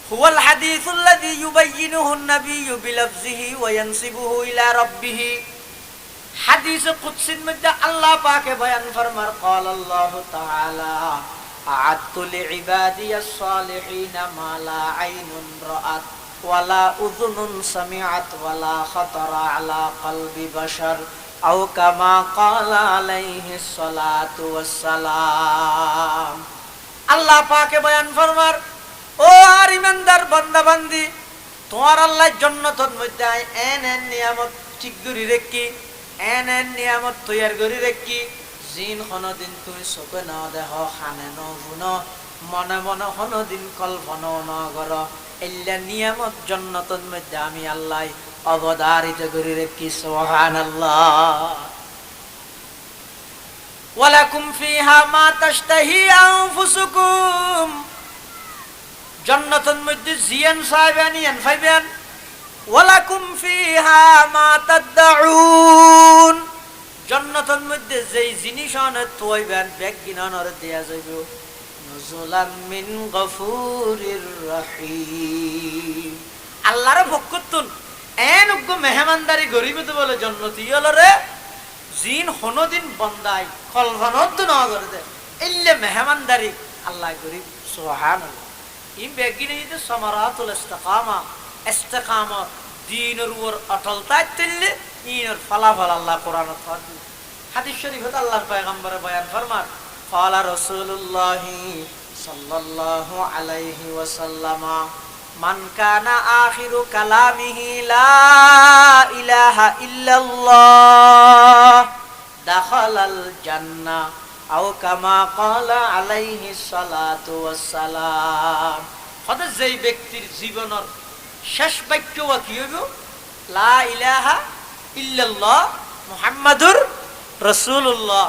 Speaker 1: হুয়াল হাদিসুল্লাযী ইউবাইয়িনুহু আন-নাবিয়্যু বিলফজিহি ওয়া ইয়ানসিবুহু ইলা রাব্বিহি। হাদিসে কুদসির মধ্যে আল্লাহ পাকে বয়ান ফরমার ক্বালা আল্লাহু তাআলা আ'আদতু লিইবাদিয়াস সালিহিনা মা লা আইনুন রাআত ওয়ালা উযুনুন সামিআত ওয়ালা খাতারা আলা কলবি বাশার আও কামা ক্বালা আলাইহিস সালাতু ওয়াস সালাম। আল্লাহ পাকে বয়ান ফরমার, ও আর ইমানদার বান্দা বান্দি, তোমার আল্লাহ জান্নাতের মধ্যে এন নিয়ামত ঠিক করে রাখি, এন নিয়ামত তৈয়ার করে রাখি, জিন কোনদিন তুমি চোখে ন দেহ, খানে ন গুণ, মনে মনে কোনদিন কল্পনা ন কর, এল্লা নিয়ামত জান্নাতের মধ্যে আমি আল্লাহ অবধারিত করে রাখি। সুবহানাল্লাহ। ওয়ালাকুম ফিহা মা তাশতাহি আনফুসুকুম, জান্নাতের মধ্যে জিয়ান সাহেবান ইয়ান ফাইবেন। ওয়ালাকুম ফিহা মা তাদউন, জান্নাতের মধ্যে যেই জিনিস আনে তোইবেন ব্যাগ গিনানরে দেয়া যাইব। নুজুলাম মিন গফুরির রহিম, আল্লাহর পক্ষতুন এন উগ্গ মেহমানদারি গরিব তো বলে জান্নাতি হলরে জিন হনদিন বন্দাই কলভানত না করে দে, এল্লে মেহমানদারি আল্লাহ গরিব। সুবহানাল্লাহ। ইম বেগিনে যদি সামারাতুল ইস্তিকামা, ইস্তিকামত দ্বীনের উপর অটলতা চললে ইনের ফলাফল আল্লাহ কোরআনত ফাদু। হাদিস শরীফে আল্লাহর পয়গম্বরে বয়ান ফরমান, ক্বালা রাসূলুল্লাহ সাল্লাল্লাহু আলাইহি ওয়াসাল্লাম মান কানা আখিরু কালামিহি লা ইলাহা ইল্লাল্লাহ দাখালাল জান্নাহ আও কামা ক্বালা আলাইহিস সালাতু ওয়াস সালাম। হতে যেই ব্যক্তির জীবনের শেষ বাক্য কি হইব? লা ইলাহা ইল্লাল্লাহ মুহাম্মাদুর রাসূলুল্লাহ।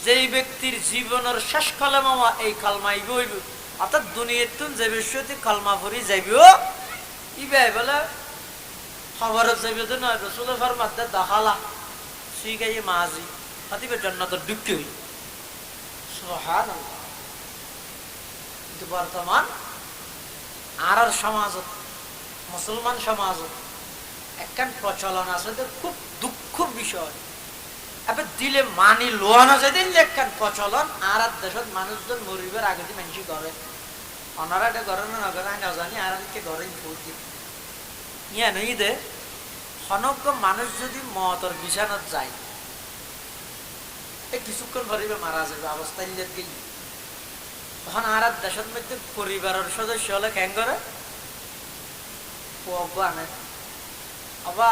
Speaker 1: যেই ব্যক্তির জীবনের শেষ কালেমা এই কালমাই হইব, অর্থাৎ দুনিয়াতুন যে বিশ্বতে কালমা পড়ি যাইব, ইবাই বলে খবর যাইব তো নয়, রাসূলের ফরমাতে দাখালা সিগাই মাজি হাতিবে জান্নাতের ঢুকতে হই। সুবহানাল্লাহ। কিন্তু বর্তমান আর সমাজত, মুসলমান সমাজত একখান প্রচলন আছে, খুব দুঃখ বিষয়। এবার দিলে মানি লোয়ানো যায় দিলে একখান প্রচলন। আর দেশত মানুষজন মরিবার আগে মানুষ করে, ওনারা এটা করে না করে না জানি, আর কে ঘরে ফুটি ইয়া নই দে। সমগ্র মানুষ যদি মতর বিছানত যায়, কিছুক্ষণ পরিবে মারা যাবে অবস্থা ইলেট গেল। তখন আর দেশের মধ্যে পরিবারের সদস্য হলে কেন করে আনে আবা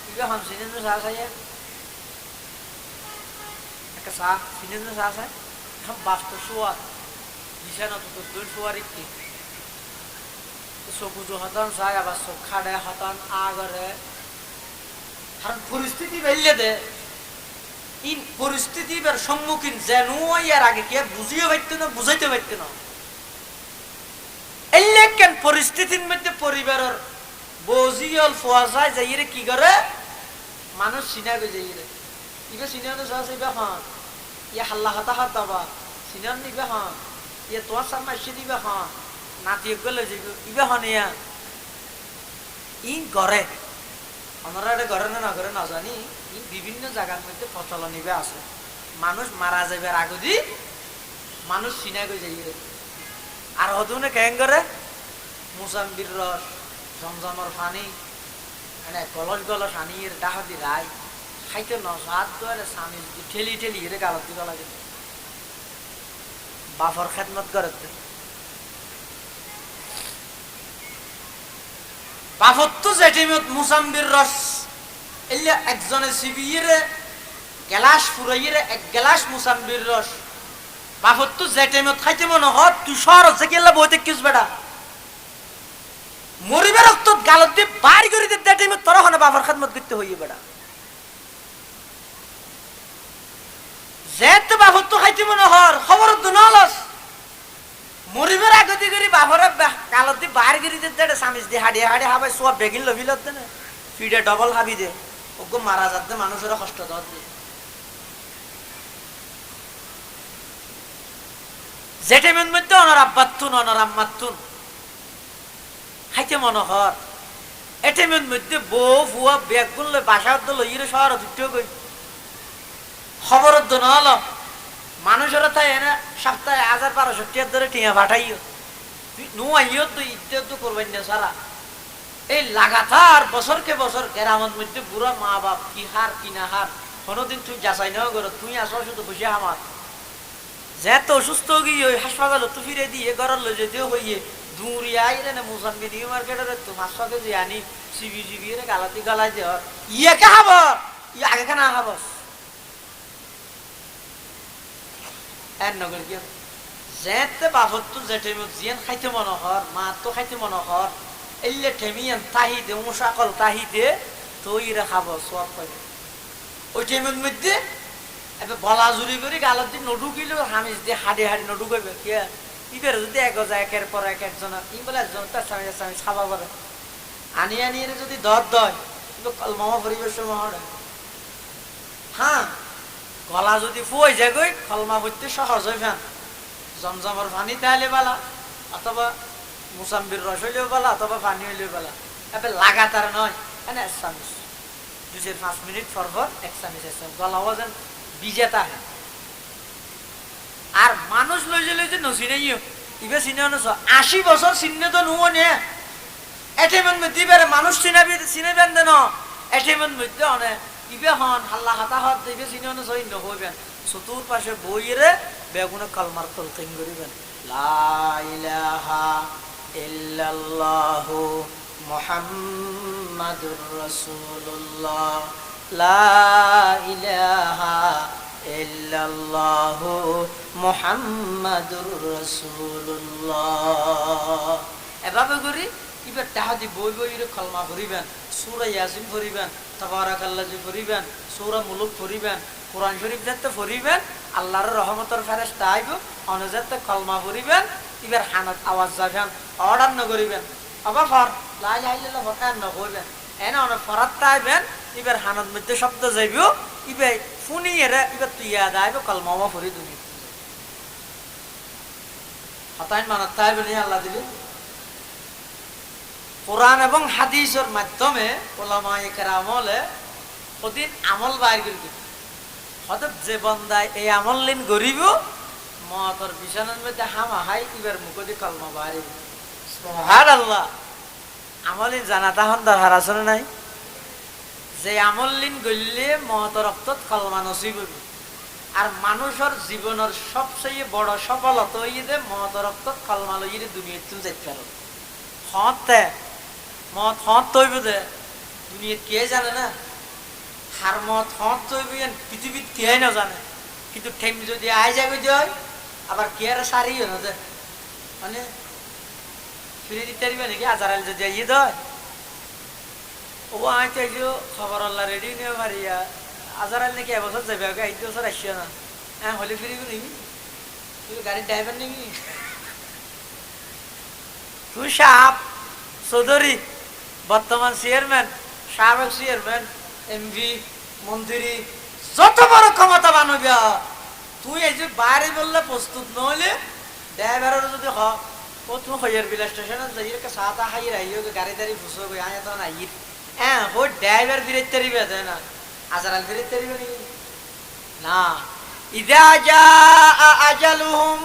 Speaker 1: ইবে হন সিনেন্দ্র চা খাইয়া একটা চা সিনেন্দ্র চা খায় এখন বাস্তব শোয়া বিছানত দুই শোয়ার একটি চকুজো হতান চাই, আবার চোখ খাড়ে হতান আগরে। কারণ পরিস্থিতি বেরিয়ে দে, এই পরিস্থিতির সম্মুখীন যেন ইয়ার আগে কে বুঝিয়ে পারত না, বুঝাইতে পারত না। এই কেন পরিস্থিতির মধ্যে পরিবারের বজিয়ল ফোয়া যায় যাইরে কি করে মানুষ চিনা গে যাইরে ইবে চিনানো চাইছে ইবে হন ইয়া হাল্লা হাতা হাত দাবা চিনান নিবে হন ইয়া তোর সামনে এসে দিবে হন নাতিয়ে গেলে যাইব ইবে হন ইয়া ই করে আমরা ঘরে না ঘরে না জানি বিভিন্ন জায়গার মধ্যে প্রচলন ইবে আছে। মানুষ মারা যাবার আগে দি মানুষ চিনা গে যাইরে আর হদুনে কেন করে মুসাম্বির রস জমজমর পানি মানে গলস গলস আনির ডাহাদি রায় খাইতে নসাদ করে স্বামী যদি ঠেলি ঠেলি হেরে গালত দিবা লাগে বাফর খেদমত করে বাফর তো যেটিমত মুসাম্বির রস এলে একজনে সিবিয়ে গেলাস ফুরাইয়ে এক গেলাস মুসাম্বির রস বাফর তো যেটিমত খাইতে মনে হয় তুষার হচ্ছে গেলে বইতে কিস বেড়া
Speaker 2: মরিবে রক্ত গালত দিয়ে বাইর করে দিতে টাইমে তোরা হনে বাবার খাদমত করতে হইয়ে বেড়া যেতে বাবর তো খাইতে মনে হর খবর তো নলস মরিবের আগতি করি বাবরে গালত দিয়ে বাইর করে দিতে সামিজ দিয়ে হাড়িয়ে হাড়িয়ে হাবাই সব বেগিন লবি লতে না ফিডে ডবল হাবি দে ওকে মারা যাতে মানুষের কষ্ট দর দিয়ে যেটার মধ্যে অনর আব্বাতুন অনর আম্মাতুন খাইতে মনোহর এটার মধ্যে বউ ফুয়া ব্যাগ গুলো বাসার তো লইরে শহর দুটো গই খবরের তো নল মানুষেরা তাই এনে সপ্তাহে 1200 টাকা ধরে টিয়া পাঠাইও নু আইও তো ইজ্জত তো করবেন না সারা এই লাগাতার বছরকে বছর গ্রামের মধ্যে বুড়া মা বাপ কি হার কি না হার কোনোদিন তুই যাচাই না করো তুই আসো শুধু খুশি আমার যেত অসুস্থ গিয়ে ওই হাসপাতাল তো ফিরে দিয়ে ঘরের লো যেতেও হইয়ে দূরে আইলে না মুসাম্বি দিয়ে মার্কেটের তো 500 কেজি আনি সিবি রে গালাতি গালাই দে ইয়াকে হাবর ইয়া আগে কেনা হাবস এর নগর কি যেতে বাবত তো যেতে জিয়ান খাইতে মনোহর মা তো খাইতে মনোহর এলে ঠেমিয়ান তাহি দে মুসাকল তাহি দে তৈরে খাবো সব করে ওই টাইমের মধ্যে এবার বলা জুড়ি করে গালত দিয়ে নডুকিল হামিজ দিয়ে হাড়ি হাড়ি নডুকাইবে কে ইবের যদি একের পর একজন ই বলে একজন পেঁচামি খাবা করে আনি যদি দর দয় কলমামা পরিবেশ মহড়ে হ্যাঁ গলা যদি ফুয়ে যায় গই কলমা বইতে সহজ হয়ে ফেন জমজমর পানি তাহলে বেলা অথবা মুসাম্বির রস হইলেও বেলা অথবা পানি হইলেও বেলা এবার লাগাতার নয় এনে 1 চামচ 2-5 মিনিট পর এক চামচ গলা ওজন বিজেতা আর মানুষ লইছে নচিনাইও ইবে চিনে 80 বছর চিহ্নে তো নুও নে এটেমন মধ্যে বেড়ে মানুষ চিনাবেন দেন এটেমন মধ্যে অনে ইবে হন হাল্লা হাতা হত ইবে চিনে সই নহইবেন চতুর পাশে বইরে বেগুনে কলমার তলতেন করিবেন লা ইলাহা ইল্লাল্লাহু মুহাম্মাদুর রাসূলুল্লাহ লা ইলাহা ইল্লাল্লাহু মুহাম্মাদুর রাসূলুল্লাহ এভাবে করি এবার তাহাদি বই বইরে কলমা পড়িবেন সূরা ইয়াসিন পড়িবেন তাবারাকাল্লাজি পড়িবেন সূরা মুলুক পড়িবেন কোরআন শরীফ যাতে পড়িবেন আল্লাহর রহমতের ফেরেশতা আইব অনুযাতে কলমা পড়িবেন এবার হানাত আওয়াজ যাবেন অর্ডার ন করিবেন আবার ফর লা ইলাহা ইল্লাল্লাহ ফরকান ন কইবেন এনা অন ফরাত তাইবেন এবার হানাত মধ্যে শব্দ যাইবো ইবে ফুনি এরা এবার তুই ইয়াদ আইব কলমাও পড়ি দুনি হাতাইন মানাত তাইবেন আল্লাহ দিবে কোরআন এবং হাদিসের মাধ্যমে ওলামায়ে কেরামলে ওদিন আমল বাইর করি হঠাৎ যে বন্দায় এই আমল লিন গরিব মতর বিছানার মধ্যে হামা হাই এবার মুখদি কলমা বাইর সুবহানাল্লাহ আমলিন জানা তাহন দরকার আছে নাই যে আমল লিন গইলে মতর রক্তত কলমা নসিব হইব আর মানুষের জীবনের সবচেয়ে বড় সফলতা হইয়ে মতর রক্তত কলমা লইয়ে দুনিয়াতে তুমি যাইতে পারো হতে মত হত তৈব দে দুনিয়া কে জানে না হার মত হত তৈব পৃথিবীত কে না জানে কিন্তু ঠেম যদি আয় যাবে যায় আবার কে আর সারিও না যে মানে ফিরে দিতে পারবে নাকি আজারাল যদি ইয়ে দেয় ও আয় চাইছো খবর আল্লাহ রেডি নিয়ে মারিয়া আজারাল নাকি এবছর যাবে আগে 8 বছর আসিও না হ্যাঁ হলে ফিরিবি নাকি তুই গাড়ির ড্রাইভার নাকি তুই সাপ চৌধুরী বর্তমান চেয়ারম্যান সাবেক চেয়ারম্যান এমপি মন্ত্রী যত বড় ক্ষমতা বানবিয়া তুই এই যে বাইরে বললে প্রস্তুত নহলে ড্রাইভারের যদি হ ও তুমি হইয়ার বিলা স্টেশনে যাই সাতা হাই রাইও গাড়ি দাঁড়ি ফুসো গই আয় তো নাই হ্যাঁ ও ড্রাইভার ফিরে তারিবে তাই না আজারাল ফিরে তারিবে নাকি না ইদা জা আজালুহুম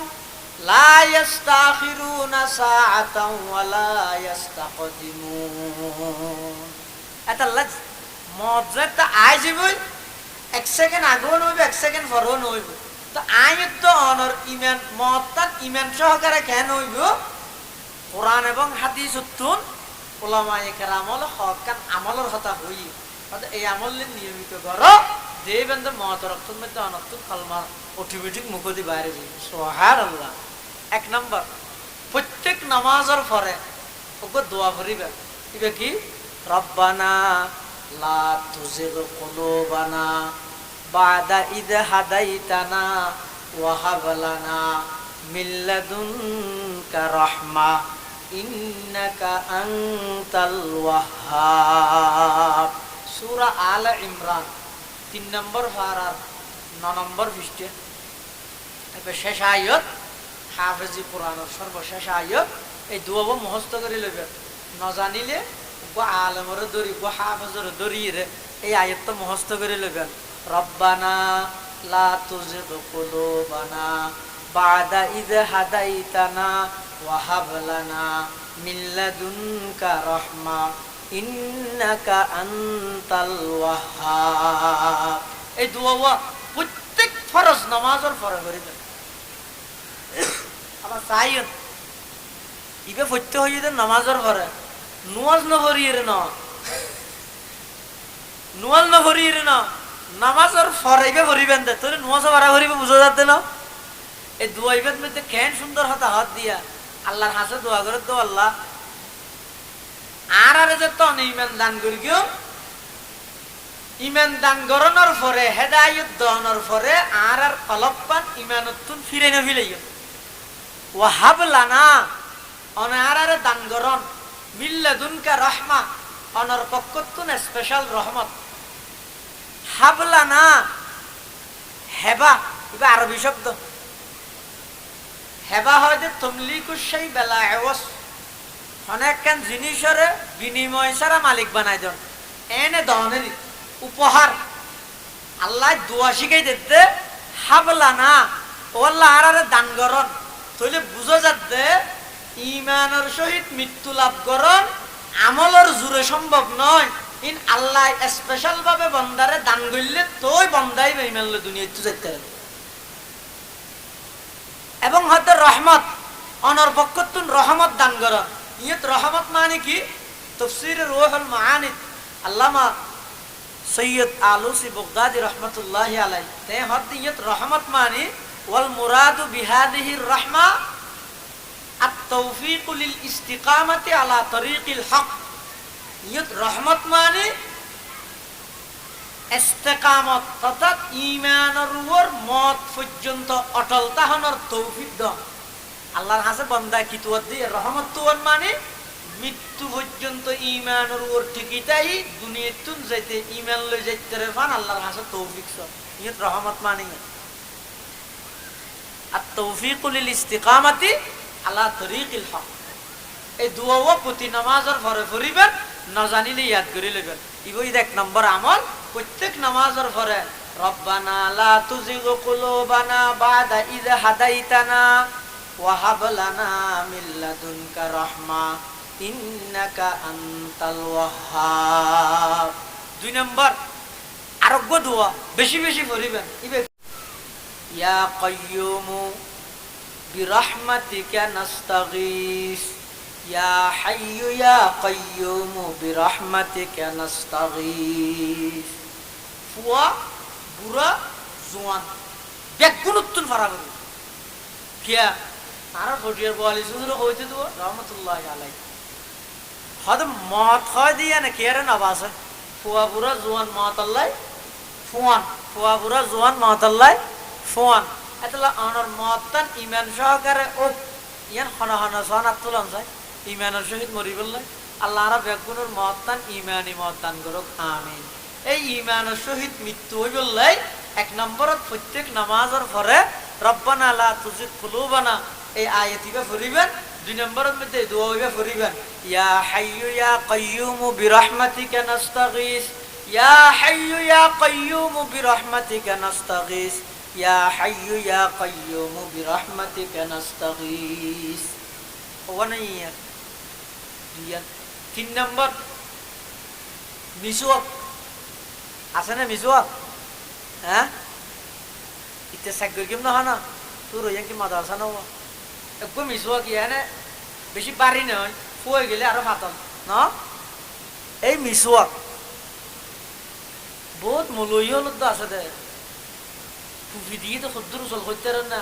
Speaker 2: লা ইস্তাখিরুনা সাআতাও ওয়া লা ইস্তাকদিমুন এটা লাজ মজা আইজিবই 1 সেকেন্ড আগেও নইবে 1 সেকেন্ড পরেও নইবে তো আইত তো অনর ঈমান মতাত ঈমান সহকারে কেন হইব কোরআন এবং হাদিস উত্তম উলামায়ে কেরামল হকান আমলের কথা হই অর্থাৎ এই আমল নিয়মিত করো যে বন্ধ মত রক্তর মধ্যে অনর্থ কলমা অটোমেটিক মুখদি বাইরে যাবে সুবহানাল্লাহ 1 নম্বর প্রত্যেক নামাজের পরে ওগো দোয়া করিবেন ইবে কি রব্বানা লা তুজিগ কুলুবানা বাদা ইদ হাদাইতানা ওয়া হাব লানা মিন লাদুনকা রাহমা ইন্নাকা আনতাল ওয়াহ্হাব। সূরা আলে ইমরান 3 নম্বর পারার 9 নম্বর পৃষ্ঠা এবে শেষ আয়াত হাফেজি কোরআনের সর্বশেষ আয়াত। এই দোয়া মুখস্থ করে লইবেন, ন জানিলে গো আলেমরে দরি গো হাফেজরে দরিয়ে এই আয়াতটা মুখস্থ করে লইবেন। রব্বানা লা তুজিগ কুলুবানা বাদা ইদ হাদাইতানা ওয়া হাব লানা মিন লাদুনকা রাহমা ইন্নাকা আনতাল ওয়াহ্হাব। এই দোয়া প্রত্যেক ফরজ নামাজের পরে করিবেন। আবার চাইন ইবে পড়তে হইয়ে দেন নামাজের পরে নুয়াজ না করিয়ে ন নুয়াজ না করিয়ে না নামাজের পরে ইবে করিবেন দে তোর নুয়াজ বাড়া করিবে বুঝা যাতে না। এই দোয়া ইবের মধ্যে কেন সুন্দর হাতে হাত দিয়া আল্লাহর হাসে দোয়া করে তো আল্লাহ আর যে তো ইমান দান করি গিয়ে ইমান দান গরনের পরে হেদায়ত দানের পরে আর কলব্বান ইমানতুন ফিরে না ফিলাইও ওয়াহাব লানা অনার দান গরন মিন লাদুনকা রাহমা অনর পক্ষতুন স্পেশাল রহমত হাব লানা হেবা এটা আরবি শব্দ। হেবা হয় যে তমলিকুশ শাই বেলা এওয়াস অনেকখান জিনিসের বিনিময় ছাড়া মালিক বানাই দেন এনে দহনেরই উপহার আল্লাহ দোয়া শিখাই দিতে হাবলানা ও আল্লাহ আর দান গরন তাহলে বুঝা যাচ্ছে ইমানের সহিত মৃত্যু লাভ করন আমলের জোরে সম্ভব নয়। ইন আল্লাহ স্পেশাল ভাবে বন্দারে দান করলে তোই বন্দাই ইমান লো দুনিয়া তো যাইতে হবে। এবং হয়তো রহমত অনর পক্ষতুন রহমত দান করন ইয়ত রহমত মানে কি তাফসীরে রূহুল মাআনি আল্লামা সৈয়দ আলুসি বগদাদি রহমতুল্লাহি আলাইহি তে হদিয়ত রহমত মানে ওয়াল মুরাদু বিহাদিহির রাহমা আত-তাওফীকু লিল ইস্তিকামাতি আলা তরিকিল হক। ইয়ত রহমত মানে ইস্তিকামত অর্থাৎ ঈমানের উপর মত পর্যন্ত অটল তাহনের তৌফিক দান। আল্লাহর কাছে বান্দা কি তুয়ার দিয়ে রহমত তুয়ার মানে মৃত্যু পর্যন্ত ঈমানের উপর ঠিকইতাই দুনিয়াতুন যাইতে ঈমান লই যাইতে পান আল্লাহর কাছে তৌফিক সব ইয়ত রহমত মানে আত-তাওফীকু লিল ইস্তিকামাতি আলা তরিকিল হক। এই দোয়া প্রতি নামাজের পরে পড়িবেন, না জানিলে ইয়াদ করে লইবেন। ইবই এক নম্বর আমল প্রত্যেক নামাজের পরে রব্বানা লা তুজিগ কুলুবানা বাদা ইদ হাদাইতানা ওয়া হাব লানা মিন লাদুনকা রাহমা ইন্নাকা আনতাল ওয়াহ্হাব। 2 নম্বর আরোগ্য দোয়া বেশি বেশি পড়িবেন। ইবে ইয়া কাইয়ুমু বিরহমাতিকা নাস্তাগীস ইয়া হাইয়্যু ইয়া কাইয়্যুমু বিরহমাতিকা নাস্তাগীস। ফুয়া বুড়া জওয়ান বেগুনতুন ফারাগ কিয়া আর ফটিয়ার বলি সুন্দর হইতে তো রহমাতুল্লাহি আলাইহি হদ মত হয় দিয়া না কেরে না বাসে ফুয়া বুড়া জওয়ান মাতাল্লাহ ফুয়ান ফুয়া বুড়া জওয়ান মাতাল্লাহ ফুয়ান এতলা অনর মতান ঈমান সহকারে ও ইয়ান হনা হনা সনাত তুলন যায় ঈমানের সহিত মরিবল্লাহ আল্লাহ রা বেগুনের মতান ঈমানি মতান করুক আমিন। এই ঈমানের সহিত মৃত্যু হইবল্লাহ 1 নম্বরত প্রত্যেক নামাজের পরে রব্বানা লা তুজিগ কুলুবানা এই আয়াতিবা পড়িবেন। 2 নম্বরের মধ্যে দোয়া হইবা পড়িবেন ইয়া হাইয়্যু ইয়া কাইয়্যুমু বিরহমাতিকা নাস্তাগীস ইয়া হাইয়্যু ইয়া কাইয়্যুমু বিরহমাতিকা নাস্তাগীস ইয়া হাইয়্যু ইয়া কাইয়্যুমু বিরহমাতিকা নাস্তাগীস। ওয়ানা ইয়া 3 নম্বর মিসওয়াক আছে না মিসওয়াক হ্যাঁ ইতে সাগর কিম না না তোর ইয়ান কি মাদ্রাসা না একদম মিসওয়াক ইয়ানে বেশি বাড়ি নয় ফুয়ে গেলে আরো ফাতল না। এই মিসওয়াক বহুত মূল্য হল আছে দে ফুফি দিয়ে তো সদ্দুর চল করতে না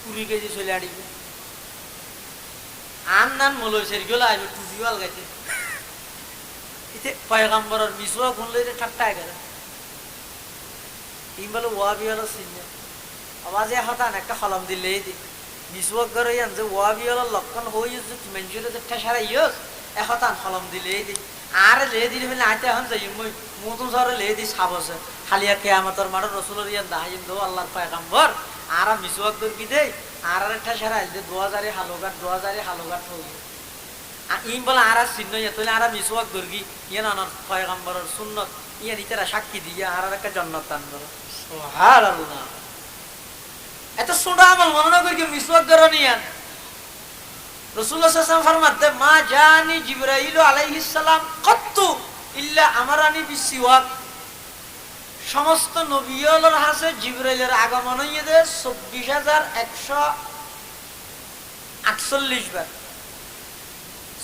Speaker 2: 20 কেজি চলে আনিবে আন্নান মলই সেরগুলো আইবে টুজিওয়াল গাইতে ইতে পয়গম্বরের মিসওয়াক শুনলে এটা ঠাট্টা করে ইম বলে ওয়াবি হলো সিনে আওয়াজে হতান একটা হলম দিলেই দি মিসওয়াক করে ইয়ান যে ওয়াবি হলো লক্ষণ হই যে মেনজুরে যে ঠেসারা ইয়স এ হতান হলম দিলেই দি আর লে দিলে ফেলে আইতে হন যাই মই মুতুম সরে লে দি সাবসে খালিয়া কিয়ামতের মাঠে রাসূলের ইয়ান দাহিন দো আল্লাহর পয়গম্বর আর মিসওয়াক দর কি দেই আর ঠেসারা আইল দে 2000 হালুগাট হই ইম বলে আর চিহ্ন ইয়ে আর মিসওয়াক দর্গি ইয়ে না পয়গম্বরের সুন্নত ইয়ে ইতারা সাক্ষী দিয়ে আর একটা জান্নাত দান করো সুবহানাল্লাহ এত সুন্দর আমল মনে করি কি মিসওয়াক করো নিয়ান রাসূলুল্লাহ সাল্লাল্লাহু আলাইহি ওয়াসাল্লাম ফরমাতে মা জানি জিবরাইল আলাইহিস সালাম কত্তু ইল্লা আমারানি বিসওয়াক সমস্ত নবীদের হাতে জিবরাইলের আগমন হইয়ে দে 24148 বার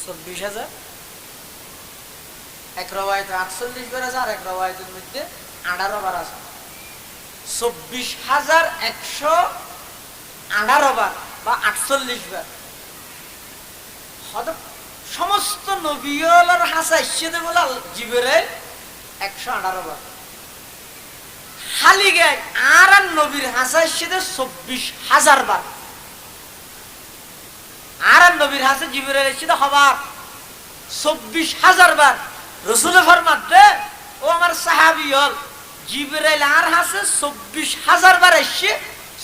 Speaker 2: 24000 এক রওয়ায়াতে 48 বার আছে আর এক রওয়ায়াতের মধ্যে 18 বার আছে 24118 বার বা 48 বার সমস্ত নবীদের হাতে এসে বলে জিবরাইল 118 বার খালি গায় আর নবীর হাতে এসে 24000 বার আর নবীর হাতে জিবরাইল এসে হবার 24000 বার রাসূল ফরমাতে ও আমার সাহাবী হল জিবরাইল আর হাতে 24000 বার এসে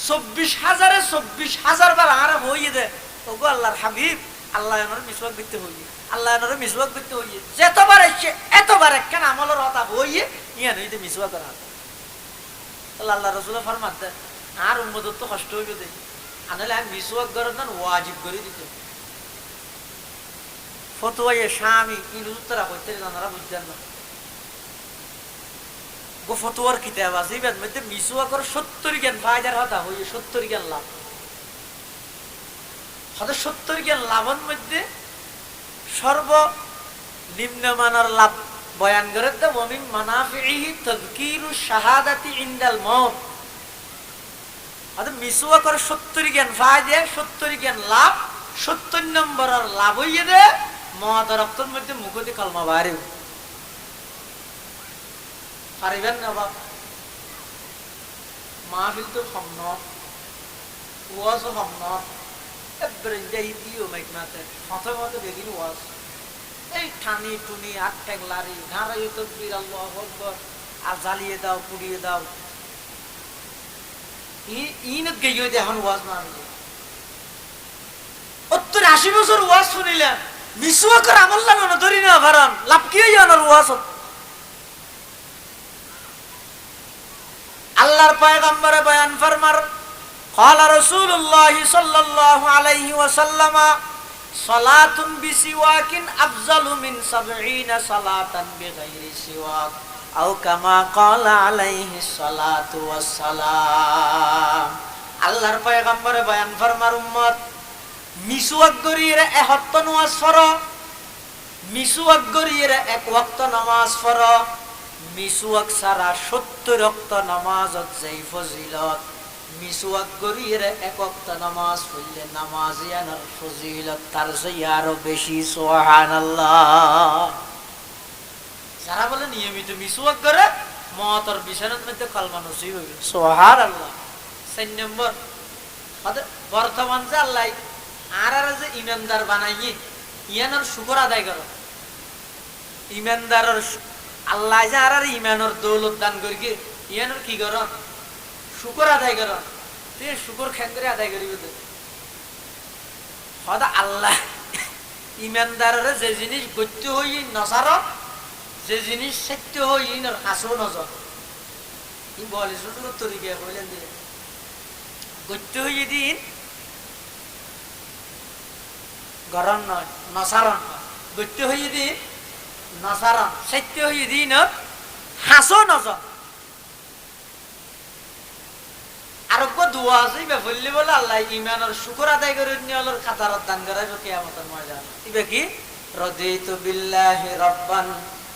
Speaker 2: 24000 বার আর হইয়ে দে ওগো আল্লাহর হাবিব আল্লাহ আমার মিসওয়াক দিতে হইয়ে আল্লাহ আমার মিসওয়াক দিতে হইয়ে যতবার এসে এতবার একখান আমলের হতা হইয়ে ইয়ান হইতে মিসওয়াক করা আল্লাহ রাসূল ফরমাতে আর উম্মত তো কষ্ট হইবে দে আনলে আমি মিসওয়াক করার না ওয়াজিব করে দিতে ফতোয়া শামি ইন উত্তরা কইতে জানারা বুঝছেন না গো ফতোয়ার কিতাব আছে এর মধ্যে মিসওয়াক কর 70 জ্ঞান ফায়দার হতা হইয়ে 70 জ্ঞান লাভ হতে 70 জ্ঞান লাভের মধ্যে সর্ব নিম্নমানের লাভ বয়ান করে তো ওমিন মানাফিহি তাযকিরু শাহাদাতি ইনদাল মাউত আদে মিসওয়াক করে 70 জ্ঞান ফায়দা 70 জ্ঞান লাভ 70 নম্বরের লাভ হইয়ে দে মত রক্তের মধ্যে মুখতে কলমা বাড়ে পারিবেন না বাবা মাহফিল তো সম্ন ওয়াজও সম্ন এবারে যাই দিও মাইক মাতে ফতোয়াতে বেগিন ওয়াজ এই ঠানি টুনি আট ট্যাগ লারি নারায়ে তাকবীর আল্লাহু আকবার আর জ্বালিয়ে দাও পুড়িয়ে দাও ইনত গইয়ে দেখুন ওয়াজ না 80 বছর ওয়াজ শুনিলেন মিসওয়াকের আমল লাগানো ধরি না ভারাম লাভ কি হইয়া না ওয়াজ আল্লাহর পয়গম্বর বয়ান ফরমার قال رسول الله صلى الله عليه وسلم صلاة بسواك أفضل من 70 صلاة بغير سواك أو كما قال عليه الصلاة والسلام আল্লাহর পয়গম্বর বয়ান ফরমার উম্মত মিসওয়াক গরিয়ে 71 নামাজ পড়ো মিসওয়াক গরিয়ে এক ওয়াক্ত নামাজ পড়ো মিসওয়াক সারা 70 ওয়াক্ত নামাজত যেই ফজিলত মিসওয়াক গরিয়ে এক ওয়াক্ত নামাজ পড়লে নামাজিয়ানের ফজিলত তার চেয়ে আরো বেশি সুবহানাল্লাহ যারা বলে নিয়মিত মিসওয়াক করে মওতর বিছানার মধ্যে কলমা নসিব হবে সুবহানাল্লাহ 4 নম্বর বর্তমান যে আল্লাহ আর যে ইমানদার বানাইয়ে ইয়ানোর শুকর আদায় করো ইমানদারের আল্লাহ যে আর ইমানের দৌলত দান করি ইয়ানোর কি করো শুকর আদায় করো তুই শুকর খেন করে আদায় করিবে তো হয়তো আল্লাহ ইমানদারের যে জিনিস গত্য হই নসার যে জিনিস সত্য হই হাসো নজর ই বলে শুধু তরিকে কইলেন দিয়ে গত্য হই দিন গরম নয় নসারণ গত্য হই দিন নসারণ সত্য হই দিন হাসো নজর আর দোয়া আছে বললে বলে আল্লাহ ইমানের শুকর আদায় করে নিয়লের খাতার দান করাইবে কিয়ামতের ময়দানে ইবে কি রাদিতু বিল্লাহি রাব্বান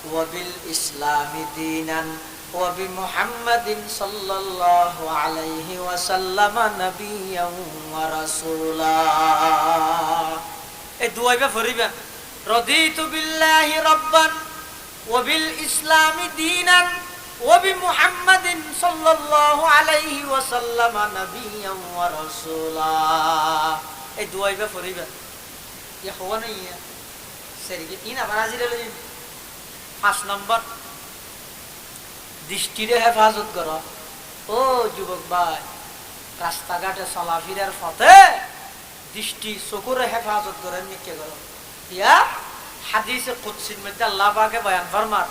Speaker 2: ওয়া বিল ইসলামি দীনান ওয়া বি মুহাম্মাদিন সাল্লাল্লাহু আলাইহি ওয়াসাল্লাম নাবিয়্যান ওয়া রাসূলা এই দুয়াইবা ফরিবেন রাদিতু বিল্লাহি রাব্বান ওয়া বিল ইসলামি দীনান ওয়া বিমুহাম্মাদিন সাল্লাল্লাহু আলাইহি ওয়াসাল্লাম নাবিয়্যান ওয়া রাসূলা। এই দুয়াইবা ফরিবেন ইয়া হওয়া নাই সেরিকে ইন আবার হাজির হলেন। 5 নম্বর দৃষ্টিরে হেফাজত করো। ও যুবক ভাই, রাস্তাঘাটে চলাফেরার পথে দৃষ্টি চকুরে হেফাজত করেন নিকে করো। ইয়া হাদিসে কুদসির মধ্যে আল্লাহ পাকে বয়ান ফরমান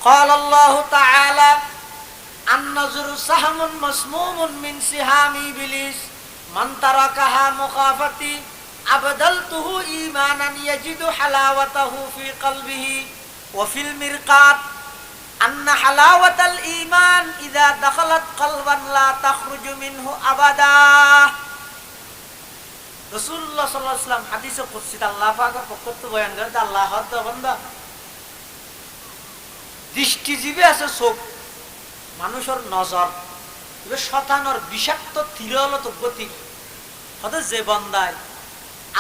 Speaker 2: قال الله تعالى النظر سهم مسموم من سهام إبليس من تركها مخافتي أبدلته إيمانا يجد حلاوته في قلبه وفي المرقات أن حلاوة الإيمان إذا دخلت قلبا لا تخرج منه أبدا। রাসূলুল্লাহ সাল্লাল্লাহু আলাইহি ওয়াসাল্লাম হাদিসে কুদসিতে আল্লাহ পাকের পক্ষ থেকে বয়ান করেন আল্লাহ হদ্দ বান্দা দৃষ্টিজীবী আছে চোখ, মানুষের নজর শতানোর বিষাক্ত তীরলত গতি হতে যে বন্দায়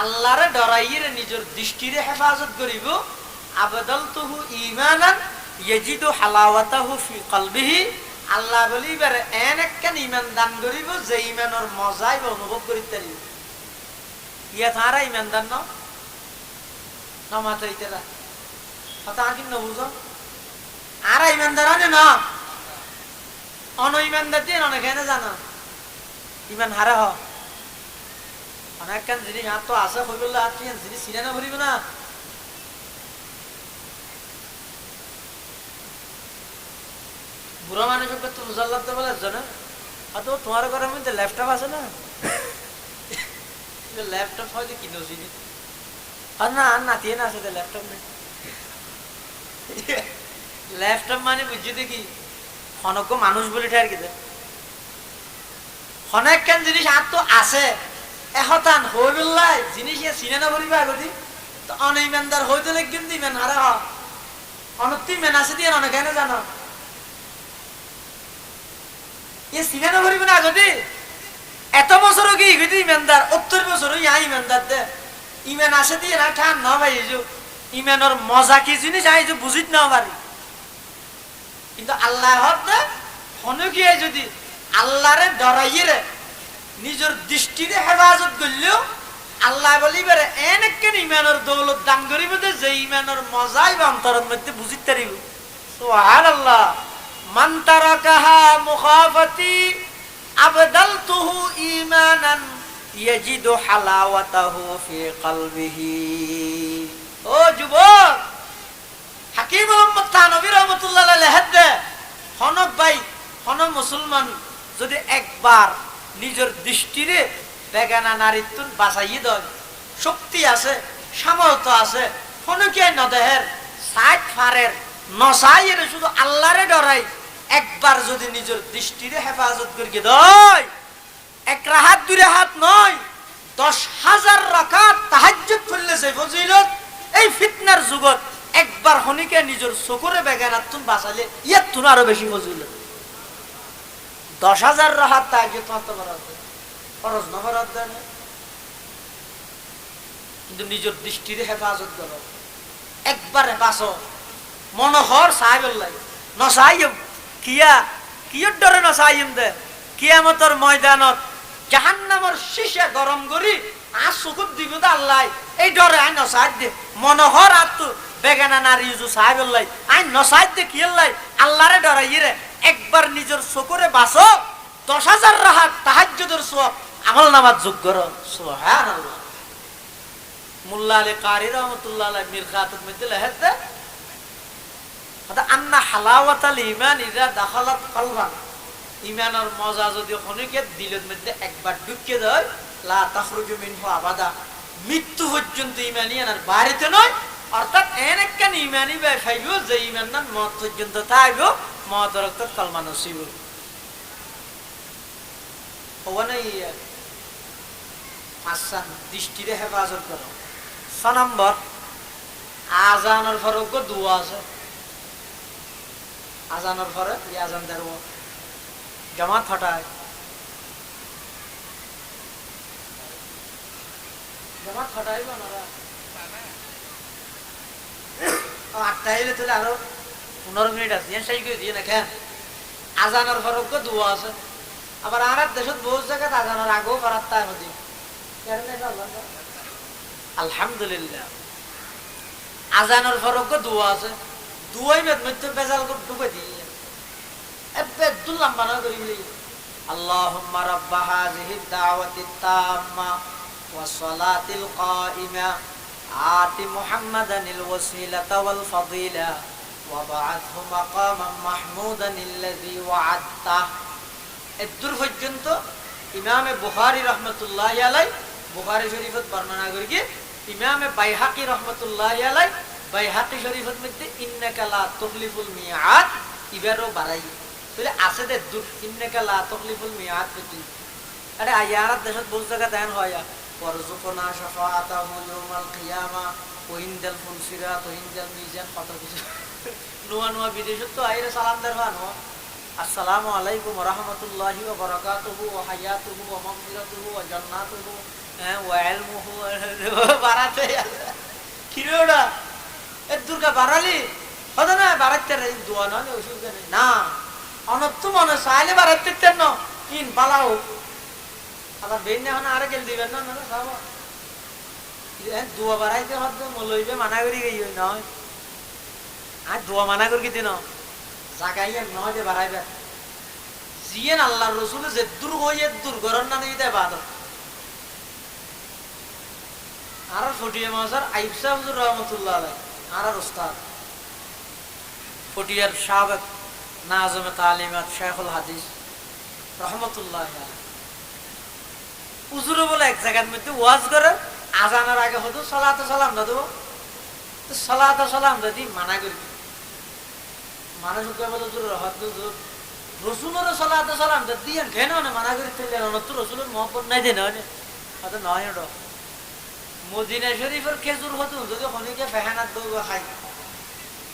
Speaker 2: আল্লাহরে ডরাইয়ে নিজের দৃষ্টিরে হেফাজত করিব আবদালতুহু ঈমানান ইয়াজিদু হালাওয়াতাহু ফি কলবিহি। আল্লাহ বলিবার এন একখান ঈমান দান করিব যে ঈমানের মজাই অনুভব করিতে পারিব। ইয়া তারা ঈমান দান না মাথাইতেরা হতা আকিন না বুঝো আর ঈমানদার আনে না অন ঈমানদার দিয়ে অনেক এনে জানো ঈমান হারা হ অনেক কান জিনিস আর তো আছে হইবল্লা আর তুই জিনিস চিনে না ভরিব না। বুড়া মানুষ তো মুজাল্লাতে বলে জানো আর তো তোমার ঘরের মধ্যে ল্যাপটপ আছে না, ল্যাপটপ হয়তো কিনো চিনি আর না আর নাতিয়ে না আছে ল্যাপটপ নেই। ল্যাপটপ মানে বুঝছি দেখি অনেক মানুষ বলে ঠের কি অনেক কেন জিনিস আর তো আছে এহতান হই বললাই জিনিস চিনে না বলিবা আগতি তো অনইমানদার হইতে কিন্তু ইমান হারা হ অনতি ইমান আছে দিয়ে অনেক এনে জানো এ চিনে না বলিব না আগতি এত বছরও কি হইতে ইমানদার 70 বছরও ইয়া ইমানদার দে ইমান আছে দিয়ে না ঠান না ভাই ইমানের মজা কি জিনিস আইজো বুঝিত না পারি। কিন্তু আল্লাহ হনকিয়ে যদি আল্লাহরে ডরাইয়ে নিজের দৃষ্টিরে হেফাজত করলেও আল্লাহ বলিবারে এনেকেন ইমানের দৌলত দান করিব যে ইমানের মজাই বা অন্তরের মধ্যে বুঝিতে পারিব। সুবহানাল্লাহ। মান তারাকাহা মুখাফাতি আবদালতুহু ঈমানান ইয়াজিদু হালাওয়াতাহু ফি কলবিহি। ও যুবক, হাকিম মোহাম্মদ থানভী রাহমাতুল্লাহ আলাইহি লেখে হনক ভাই হন মুসলমান যদি একবার নিজের দৃষ্টিরে বেগানা নারীত্ব বাঁচাইয়ে দেয় শক্তি আছে সামর্থ্য আছে হনকে নদেহের সাইড ফারের নসাইয়ের শুধু আল্লাহরে ডরাই একবার যদি নিজের দৃষ্টিরে হেফাজত করিয়ে দেয় এক রাহাত দুই রাহাত নয় 10,000 রাকাত তাহাজ্জুদ করলে সেই ফজিলত এই ফিতনার যুগত একবার হনিকে নিজের চকুরে বেগানাতুন বাঁচালে ইয়ার তুন আরো বেশি ফজিলত। 10,000 রাহাত তাহাজ্জুদ কত বরাদ ফরজ না বরাদ দেন কিন্তু নিজের দৃষ্টিরে হেফাজত করো একবার বাঁচো মনোহর সাহেবুল্লাহ নসাইম কিয়া কিয়র ডরে নসাইম দে কিয়ামতের ময়দানত জাহান্নামের শিশা গরম করি আর চকুত দিব দে আল্লাহ এই ডরে আই নসাই দে মনোহর আর তো বেগানা নারী ইউজু সাহেবুল্লাহ আই নসাই দে কিয়াল্লাই আল্লাহরে ডরাইয়ে রে একবার নিজের চকুরে বাঁচো 10,000 রাহাত তাহাজ্জুদের সওয়াব আমল নামাত যোগ করো। সুবহানাল্লাহ। মুল্লা আলী কারি রাহমাতুল্লাহ আলাইহি মিরকাতুল মধ্যে লেখে আন্না হালাওয়াতাল ঈমান ইযা দাখালাত কলবান ঈমানের মজা যদি হনিকে দিলের মধ্যে একবার ঢুকিয়ে দেয় লা তাখরুজু মিনহু আবাদা মৃত্যু পর্যন্ত ঈমানি আর বাইরেতে নয় অর্থাৎ এনেকখান ঈমানি বাই ফাইব যে ঈমান না মত পর্যন্ত থাকব মত রক্ত কলমা নসিব ওয়ানাই আসান দৃষ্টিরে হেফাজত করো। 6 নম্বর আজানের ফরক দোয়া আছে আজানের পরে আজান দেব জামাত হটায় জামাত হটাইব না 8টা হইলে তাহলে আরো 15 মিনিট আছে ইয়ান শেষ করে দিয়ে না কেন আজানের ফরক দোয়া আছে আবার আর দেশত বহু জায়গায় আজানের আগেও ফরাত তাই হদি আলহামদুলিল্লাহ আজানের ফরক দোয়া আছে দুয়াই মেদ মধ্যে বেজাল করে ঢুকে দিয়ে এবে দুল্লাম বানা করি বলি আল্লাহুম্মা রাব্বা হাযিহি দাওয়াতিত তাম্মা ওয়াস সালাতিল কাইমা আতি মুহাম্মাদানিল ওয়াসিলাতা ওয়াল ফাদিলা ওয়া বা'আথহু মাকামান মাহমুদানিল্লাযী ওয়া'আদতা এদুর পর্যন্ত ইমামে বুখারী রাহমাতুল্লাহি আলাইহি বুখারী শরীফত বর্ণনা করি কি ইমামে বাইহাকী রাহমাতুল্লাহি আলাইহি বাইহাকী শরীফত মধ্যে ইন্নাকা লা তুখলিফুল মিআদ ইবারও বাড়াই তাহলে আছে দে দুর ইন্নাকা লা তুখলিফুল মিআদ পর্যন্ত আরে আয়ারাত দেশত বহু জায়গা দেন হয় ওয়ারযুকনা শাফাআতাহু ইয়াউমাল কিয়ামা ওয়া ইনদাল ফুলসিরাত ওয়া ইনদাল মিজান কত কিছু নোয়া নোয়া বিদেশত তো আইরে সালাম দেওয়ান আসসালামু আলাইকুম ওয়া রাহমাতুল্লাহি ওয়া বারাকাতুহু ওয়া হায়াতুহু ওয়া মাগফিরাতুহু ওয়া জান্নাতুহু ওয়া ইলমুহু বারাতে কিরোডা এ দুর্গা বারালি হদা না বারাতে দোয়া না অসুবিধা নেই না অনত্য মনে চাইলে বারাতে তেন ইন বালাও আবার বেন এখন আরে গেল দিবেন না না সব দোয়া বাড়াইতে হদ মলইবে মানা করি গই নয় আর দোয়া মানা করি দিন জাগাইয়া নয় যে বাড়াইবে জিয়েন আল্লাহর রাসূল যে দূর হইয়ে দূর গরন না দিতে বাদ আর ফটিয়া মাজার আইব সাহেব হুজুর রহমাতুল্লাহ আলাইহি আর উস্তাদ ফটিয়ার সাবেক নাজমে তালিমাত শাইখুল হাদিস রহমাতুল্লাহ আলাইহি হুজুরে বলে এক জায়গার মধ্যে ওয়াজ করে আজানের আগে হতো সালাত সালাম না দেবো তো সালাত সালাম যদি মানা করি মানুষ বলে হুজুর রসুলের সালাত সালাম দিয়ে ঘেন মানা করি তো রসুলের মহব্বত নাই দেন হয়তো নয় ওটা মদিনা শরীফের খেজুর হতো যদি খনিকে ফেহানাত দৌড় খাই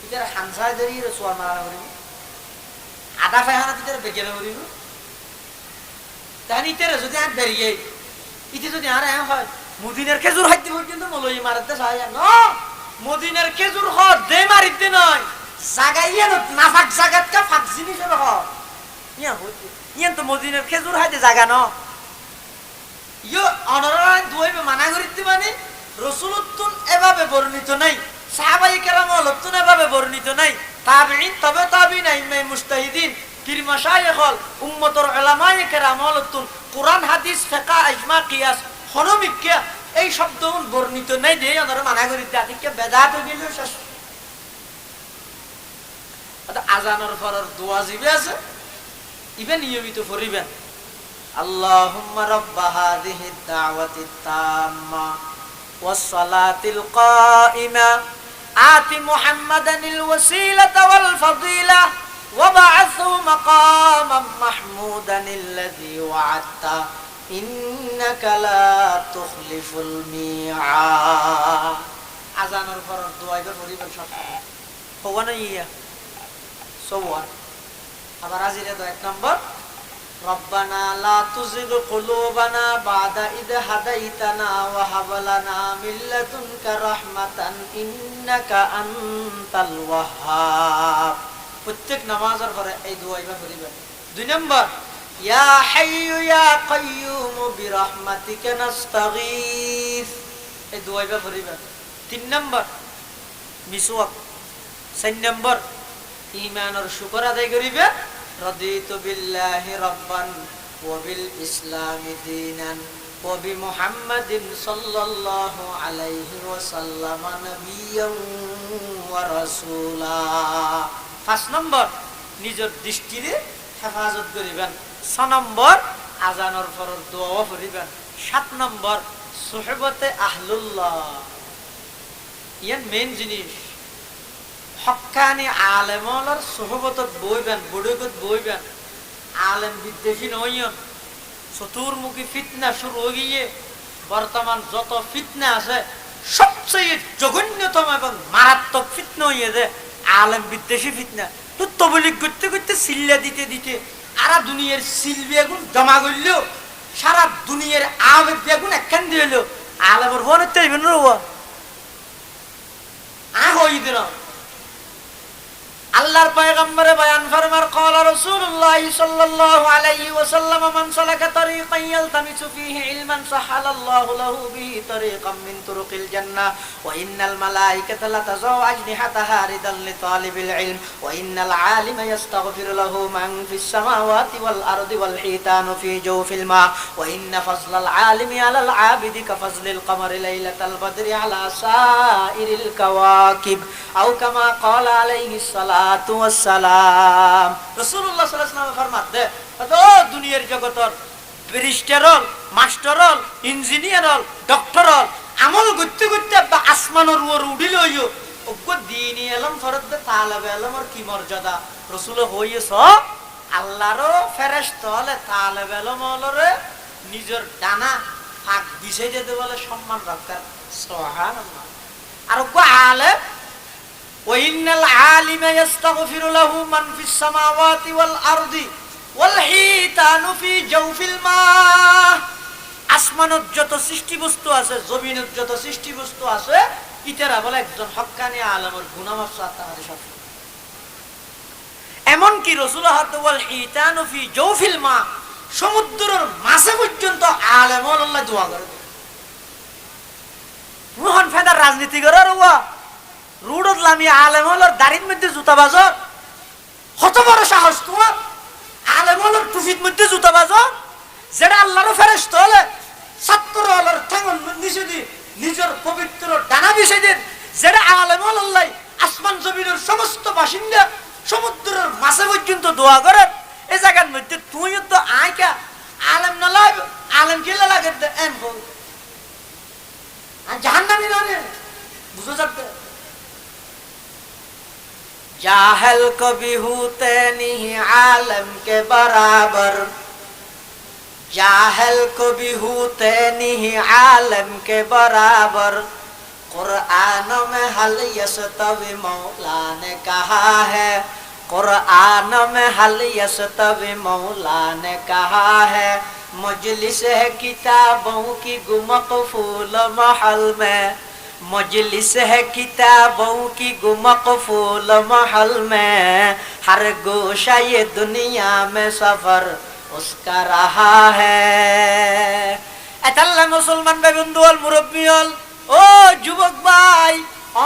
Speaker 2: এটার হানসায় ধরিয়ে সোয়ার মারা করিব আধা ফেহানাত এটার বেগেলে করিব তাহলে ইতারে যদি আর বেরিয়ে ইতি যদি আর হয় মদিনার খেজুর হাইতে পর্যন্ত মলই মারতে চাই ন মদিনার খেজুর হ দে মারিতে নয় জাগাইয়া নাফাক জাগাত কা ফাক জিনিসের হ ইয়া তো মদিনার খেজুর হাইতে জাগা ন ইয়ো অনরায় দুইবে মানা করিতে মানে রাসূলুল্লাহ এভাবে বর্ণিত নাই সাহাবায়ে কেরাম লতুন এভাবে বর্ণিত নাই তাবিঈন তবে তাবিঈন আইমে মুজতাহিদিন পীর মাশায়েখ উম্মতের উলামায়ে কেরাম লতুন কুরআন হাদিস ফিকহ ইজমা কিয়াস হনমিক্কা এই শব্দ বর্ণিত নাই দেই অনরা মানা করিতে আদিকে বেদাত হইল শেষ আতা আজানের পরের দোয়া জিবে আছে ইবে নিয়মিত পড়িবেন আল্লাহুম্মা রাব্বা হাযিহি দাওয়াতিত তাম্মা ওয়াস সালাতিল কাইমা আতি মুহাম্মাদানিল ওয়াসিলাতা ওয়াল ফাদিলা ওয়া বা'আথহু মাকামান মাহমুদানিল্লাযী ওয়া'আদতা ইন্নাকা লা তুখলিফুল মিআদ আজানের পর দোয়া ইবে পড়িবেন সব হওয়ানা ইয়া সওয়া আবার আজিরে তো এক নম্বর রব্বানা লা তুযিগ কুলুবানা বাদা ইদ হাদাইতানা ওয়া হাব লানা মিন লাদুনকা রাহমাতান ইন্নাকা আনতাল ওয়াহ্হাব প্রত্যেক নামাজের পরে এই দোয়াইবা করিবেন দুই নম্বর ইয়া হাইয়্যু ইয়া কাইয়্যুম বিরহমাতিকা নাস্তাগীস এই দোয়াইবা করিবেন তিন নম্বর মিসওয়াক চার নম্বর ঈমানের শুকর আদায় করিবেন রাদিতু বিল্লাহি রাব্বান ওয়া বিল ইসলামি দীনান ওয়া বিমুহাম্মাদিন সাল্লাল্লাহু আলাইহি ওয়াসাল্লাম নাবিয়্যান ওয়া রাসূলা পাঁচ নম্বর নিজের দৃষ্টিরে হেফাজত করিবেন ছয় নম্বর আজানের পরের দোয়া করিবেন সাত নম্বর সুহবতে আহলুল্লাহ ইয়ান মেইন জিনিস হক্কানি আলেমর সুহবতত বইবেন বুড়িগত বইবেন আলেম বিদ্বেষী নইন চতুর্মুখী ফিতনা শুরু হয়ে গিয়ে বর্তমান যত ফিতনা আছে সবচেয়ে জঘন্যতম এবং মারাত্মক ফিতনা হয়ে যে আলেম বিদ্বেষী ফিতনা তো তবলিগ করতে করতে সিল্লা দিতে দিতে আরা দুনিয়ার সিলবি আগুন জমা করলেও সারা দুনিয়ার আবেগ বেগুন একখান দিয়ে আলেমর বোন চাইবেন আহ হই দিন আল্লাহর পয়গম্বরে বয়ান ফরমার ক্বালা রাসূলুল্লাহ সাল্লাল্লাহু আলাইহি ওয়াসাল্লাম মান সালাকা তারিকান ইয়ালতামিসু ফীহি ইলমান সাহালাল্লাহু লাহু বিহি তারিকাম মিন তুরুকিল জান্নাহ ওয়া ইন্নাল মালায়েকাতা লাতাযাউ আজনিহাতাহা রিদাল লিতালিবিল ইলম ওয়া ইন্নাল আলিমা ইস্তাগফিরু লাহু মান ফিস সামাওয়াতি ওয়াল আরদি ওয়াল হিতানু ফী জাওফিল মা ওয়া ইন্না ফাজলাল আলিমি আলাল আবিদি কাফাজলিল কমারি লাইলাতাল বদরি আলা সাইরিল কাওয়াকিব আও কামা ক্বালা আলাইহিস সালাতু ওয়াস সালাম। রাসূলুল্লাহ সাল্লাল্লাহু আলাইহি ওয়াসাল্লাম ফরমাতে ও দুনিয়ার জগতর ব্যারিস্টারল মাস্টারল ইঞ্জিনিয়ারল ডক্টরল আমল করতে করতে বা আসমানের উপর উড়িল হইও ওগো দ্বীনি ইলম ফরদ তালেবে ইলমের কি মর্যাদা রাসূল হইছ আল্লাহর ফেরেশতা হলে তালেবে ইলম হলরে নিজের ডানা ফাঁক বিছাই দিতে বলে সম্মান রাখার সুবহানাল্লাহ। আর ওগো আলেম ওয়াইন্নাল আলিমা ইস্তাগফিরু লাহু মান ফিস সামাওয়াতি ওয়াল আরদি ওয়াল হিতানু ফি জাওফিল মা। আসমানত যত সৃষ্টি বস্তু আছে জমিনের যত সৃষ্টি বস্তু আছে ইতারা বলে একজন হক্কানি আলেমের গুনাহ মাফ চাতে আমাদের সব। এমন কি রাসূলুল্লাহ ওয়াল হিতানু ফি জাওফিল মা সমুদ্রের মাঝে পর্যন্ত আলেম আল্লাহ দোয়া করে। রুহান ফেদার রাজনীতি করার ওয়া রুডত লামি আলেম হলর দাড়ির মধ্যে জুতা বাজর কত বড় সাহস তোমার আলেম হলর টুপির মধ্যে জুতা বাজর যেটা আল্লাহর ফেরেশতা হলে ছাত্র হলর ঠ্যাঙন নিচে দি নিজের পবিত্র ডানা বিছাই দেন যেটা আলেম আল্লাহ আসমান জমিনের সমস্ত বাসিন্দা সমুদ্রের মাঝে পর্যন্ত দোয়া করে এই জায়গার মধ্যে তুই তো আইকা আলেম না লাগ আলেম কি লাগে এম বল জাহান্নামী না রে বুঝো যাবে। जाहल कभी होते नहीं आलम के बराबर जाहल कभी होते नहीं आलम के बराबर कुरान में हल यस्तवी मौला ने कहा है कुरान में हल यस्तवी मौला ने कहा है मजलिस है किताबों की गुमक़फूल महल में मजलिस है किताबों की गुमक़फूल महल में हर गोशा ये दुनिया में सफर उसका रहा है। एतल्ला मुसलमान भाई बंधु और मुरब्बी ও যুবক ভাই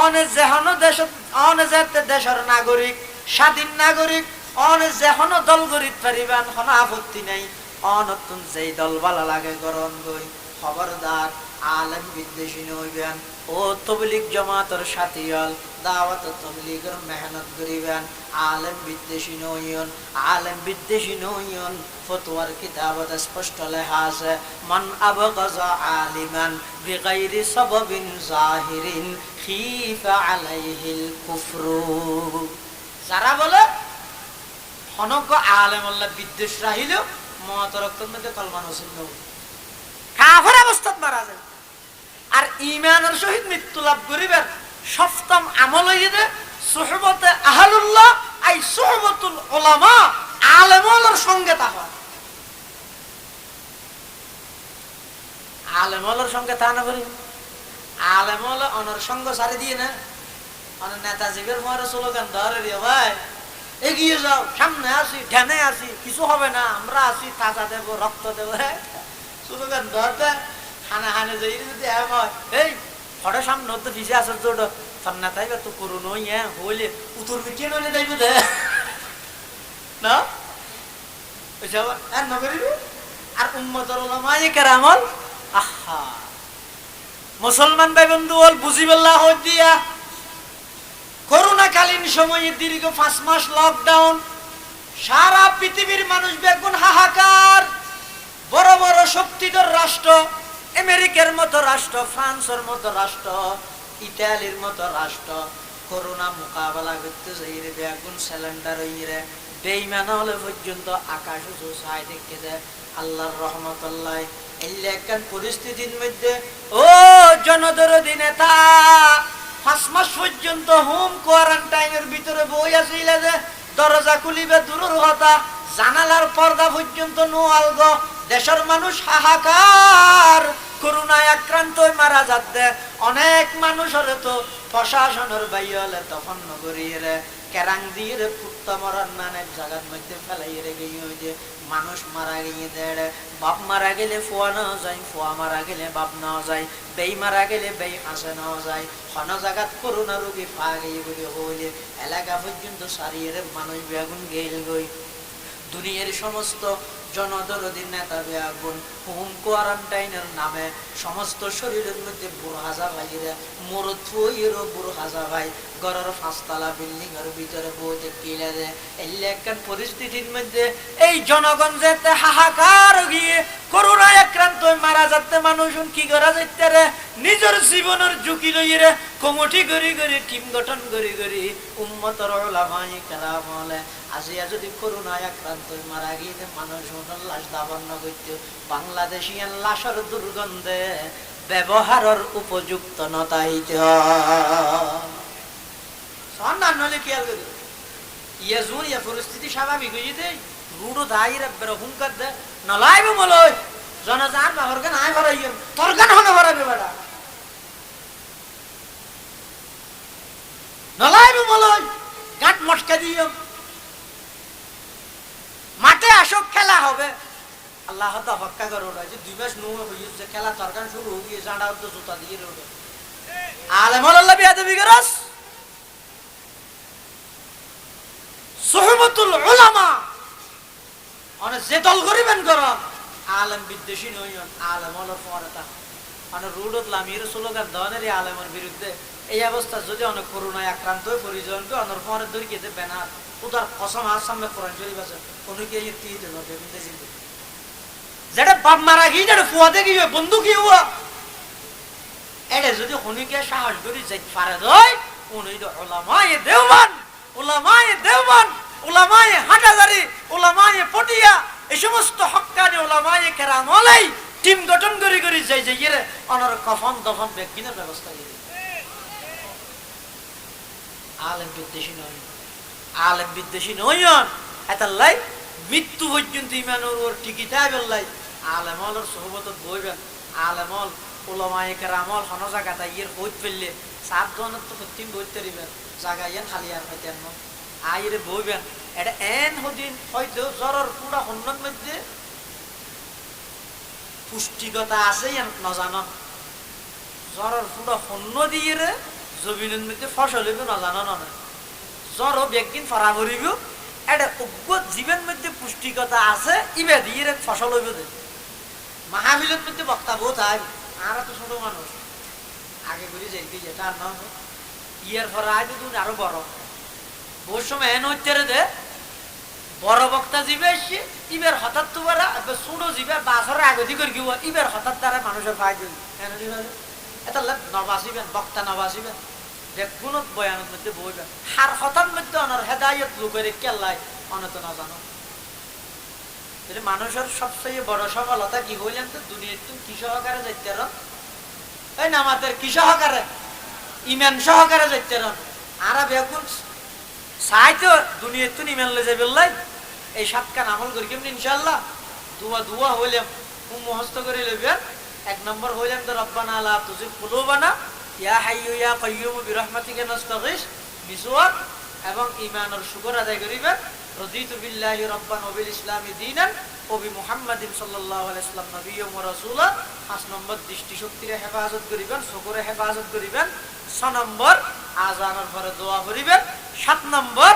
Speaker 2: অনে যেতে দেশের নাগরিক স্বাধীন নাগরিক অনে যেহনো দল গরিত পারিবান কোনো আপত্তি নাই অনতুন যেই দল ভালো লাগে গরম গই খবরদার আলেম বিদ্বেষী নইবেন ও তবলিগ জামাতের সাথী হল দাওয়াত তবলিগের মেহনত করিবেন আলেম বিদ্বেষী নইয়ন আলেম বিদ্বেষী নইয়ন ফতোয়ার কিতাবত স্পষ্ট লেখা আছে মান আবগাযা আলিমান বিগাইরি সাবাবিন জাহিরিন খিফা আলাইহিল কুফরু। যারা বলে হনক আলেম আল্লাহ বিদ্বেষ রাহিল মতরক্তর মধ্যে কলমা নসিব নব কাফের অবস্থাত মারা যায়। আর ঈমানের সহিত মৃত্যু লাভ করিবেন সপ্তম আমল হইছে সুহবতে আহলুল্লাহ আই সুহবতুল উলামা আলেমুলের সঙ্গে থাকা। আলেমুলের সঙ্গে তা না করি আলেমুল অনর সঙ্গ সারি দিয়ে না অনেক নেতাজিদের মরে স্লোগান ধরে দিয়ে ভাই এগিয়ে যাও সামনে আসি ধ্যানে আসি কিছু হবে না আমরা আসি তাজা দেব রক্ত দেব স্লোগান ধরতে হানে হানে যাই যদি এই ফটো সামনে তো পিছিয়ে আসার জোট তোর নেতাই তো করুন হইলে উত্তর মিটিয়ে নইলে যাইব দে না আর উম্মতের উলামায়ে কেরামল আহা মুসলমান ভাই বন্ধু বল বুঝিবেল্লাহ হই দিয়া করোনাকালীন সময়ে দীর্ঘ 5 মাস লকডাউন সারা পৃথিবীর মানুষ বেগুন হাহাকার বড় বড় শক্তিধর রাষ্ট্র আমেরিকার মতো রাষ্ট্র ফ্রান্সের মতো রাষ্ট্র ইতালির মতো রাষ্ট্র করোনা মোকাবেলা করতে যাই রে বেগুন সিলিন্ডার হইরে বেঈমান হলে পর্যন্ত আকাশ উঁচু ছাই দেখতে দেয় আল্লাহর রহমতুল্লাহ এলাকার পরিস্থিতির মধ্যে ও জনদরদি নেতা 5 মাস পর্যন্ত হোম কোয়ারেন্টাইনের ভিতরে বই আছিল যে দরজা খুলিবে দূরের কথা জানালার পর্দা পর্যন্ত নোয়াল গো দেশের মানুষ হাহাকার করোনায় আক্রান্ত হয়ে মারা যাচ্ছে অনেক মানুষের তো প্রশাসনের বাইরে তখন নগরীরে কেরাং দিয়ে রে কুত্তা মরার নান এক জায়গার মধ্যে ফেলাই রেখে ওই যে মানুষ মারা গিয়ে দেয়, বাপ মারা গেলে ফুয়া নেওয়া যায়, ফুয়া মারা গেলে বাপ নেওয়া যায়, বেই মারা গেলে বেই হাসে নেওয়া যায়। হন জাগাত করোনা রোগী পা গিয়ে বলে হইলে এলাকা পর্যন্ত সারিয়ে মানুষ বেগুন গেল গই। দুনিয়ার সমস্ত জনদরদী নেতা বেগুন হোম কোয়ারেন্টাইনের নামে সমস্ত শরীরের মধ্যে বুড়হাজা ভাইরে মরুথুইরও বুড়হাজা ভাই ঘরের 5 তলা বিল্ডিং এর ভিতরে বইতে কিলে দেয়। এই লেখার পরিস্থিতির মধ্যে এই জনগণ যেতে হাহাকার গিয়ে করোনায় আক্রান্ত মারা যাচ্ছে মানুষ কি করা যাইতে রে নিজের জীবনের ঝুঁকি লইরে কমিটি গড়ি গড়ি টিম গঠন গড়ি গড়ি উম্মতের উলামায়ে কেরাম বলে আজিয়া যদি করোনায় আক্রান্ত মারা গিয়ে মানুষ লাশ দাফন করত বাংলাদেশিয়ান লাশের দুর্গন্ধে ব্যবহারের উপযুক্ত নতাইতে সন্ধান নলে খেয়াল করি ইয়া জুন ইয়া পরিস্থিতি স্বাভাবিক হয়ে যায় রুডো দাইরা বের হুঙ্কার দে নলাইবে মলয় জনজান বাবার গান আয় ভরাই তোর গান হনে ভরাবে বেটা নলাইবে মলয় গাট মটকা দিও মাঠে আসো খেলা হবে আল্লাহ তো হক্কা করে ওরা যে 2 মাস নুয়ে হইছে খেলা তরকান শুরু হয়ে গিয়ে জাঁড়া তো জুতা দিয়ে ওঠে আলেমুল আল্লাহ বিয়াদবি করস সুহবতুল উলামা অনে যে দল করিবেন কর আলেম বিদ্বেষী নইন আলেম হলো পরতা অনে রুডত লামির স্লোগান দনের আলেমের বিরুদ্ধে এই অবস্থা যদি অনেক করোনায় আক্রান্ত হয়ে পরিজনকে অনর পরে ধরে গিয়ে ব্যানার উদার কসম আর সামনে কোরআন শরীফ আছে কোন কি এই তিতে হবে বিন্দে জিন্দে যেটা বাপ মারা গিয়ে যেটা ফুয়াতে গিয়ে বন্ধু কি হুয়া এটা যদি হনিকে সাহস করি যাই পারে দই উনি তো উলামায়ে দেওবন্দ উলামায়ে দেওবন্দ উলামায়ে হাটাজারি উলামায়ে পটিয়া এই সমস্ত হক্কানি উলামায়ে কেরাম ওলাই টিম গঠন করি করি যাই যাই রে অনর কফন দফন ব্যক্তিনের ব্যবস্থা করে আলেম বিদ্বেষী নয় আলেম বিদ্বেষী নয়ন এতাল্লাই মৃত্যু পর্যন্ত ইমানের ওর টিকিটাই বেল্লাই আলেমলের সোহবতত বইবেন আলেমল উলামায়ে কেরামল হন জায়গাটা ইয়ের বইত ফেললে 7 জনের তো প্রতিদিন বইতে দিবেন জায়গা ইয়ান খালি আর পাইতেন না আইরে বইবেন এটা এন হদিন হয়তো জ্বরের পুরা হন্নর মধ্যে পুষ্টিকতা আছে না জানান জ্বরের পুরা হন্ন দিয়ে রে জমিনের মধ্যে ফসল হইবে না জানান না জ্বর একদিন ফরা করিব এটা উগ্র জীবের মধ্যে পুষ্টিকতা আছে ইবে দিয়ে ফসল হইব দে মাহফিলের মধ্যে বক্তা বোধ হয় আর তো ছোট মানুষ আগে করে যাইতে যেটা আর না ইয়ার ফরা আয় তুমি আরো বড় বহু সময় এন হচ্ছে দে বড় বক্তা জীবে এসছে ইবের হঠাৎ তো বড় ছোট জীবে বাসরের আগতি করে গিয়ে ইবের হঠাৎ দ্বারা মানুষের ফায় দিল এটা নবাসিবেন বক্তা নবাসিবেন দেখুন বয়ানের মধ্যে বইবেন হার হঠাৎ মধ্যে অনার হেদায়ত লোকের কেল্লাই অনত না জানো মানুষের সবচেয়ে বড় সফলতা কি হইলেন তো দুনিয়ার তুমি কি সহকারে যাইতে এই না আমাদের কি সহকারে ইমান সহকারে যাইতে আর বেগুন চাইতো দুনিয়ার তুমি ইমান লে যাবে এই 7 কান আমল করি কেমন ইনশাআল্লাহ দুয়া হইলাম মুহস্ত করে লইবেন 1 নম্বর হইলাম তো রব্বানা লা তুজিগ কুলুবানা ইয়া হাইয়্যু ইয়া কাইয়্যুম বিরহমাতিকা নাস্তাগীস বিসওয়ার এবং ঈমানের শুকর আদায় করিবেন রাদিতু বিল্লাহি রাব্বান ওয়া বিল ইসলামি দীনান ওয়া বি মুহাম্মাদিন সাল্লাল্লাহু আলাইহি ওয়াসাল্লাম নবিয়্যুম ওয়া রাসূলা 5 নম্বর দৃষ্টি শক্তির হেফাজত করিবেন শুকরে হেফাজত করিবেন 6 নম্বর আযানের পরে দোয়া করিবেন 7 নম্বর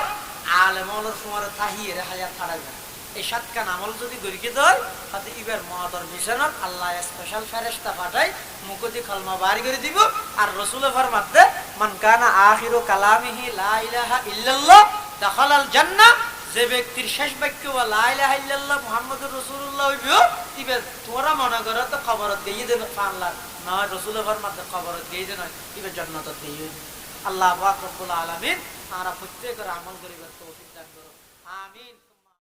Speaker 2: আলেমুল সুমারে তাহিয়ের হায়াত ছাড়াবেন এই 7 কান আমল যদি গরিকে দেয় তাতে ইবার মহাদর মিশনত আল্লাহ স্পেশাল ফেরেশতা পাঠায় মুকতি কলমা বাড়ি করে দিব আর রাসূলের ফরমাতে মান কানা আখিরু কালামিহি লা ইলাহা ইল্লাল্লাহ দাখালাল জান্নাহ যে ব্যক্তির শেষ বাক্য লা ইলাহা ইল্লাল্লাহ মুহাম্মাদুর রাসূলুল্লাহ হইবে ইবার তোরা মনে করে তো খবরত দিয়ে দেবে আল্লাহ না রাসূলের ফরমাতে খবরত দিয়ে দেন ইবার জান্নাত দিয়ে আল্লাহ পাক রব্বুল আলামিন আমরা প্রত্যেকের আমল করিবার তৌফিক দান করুন আমিন।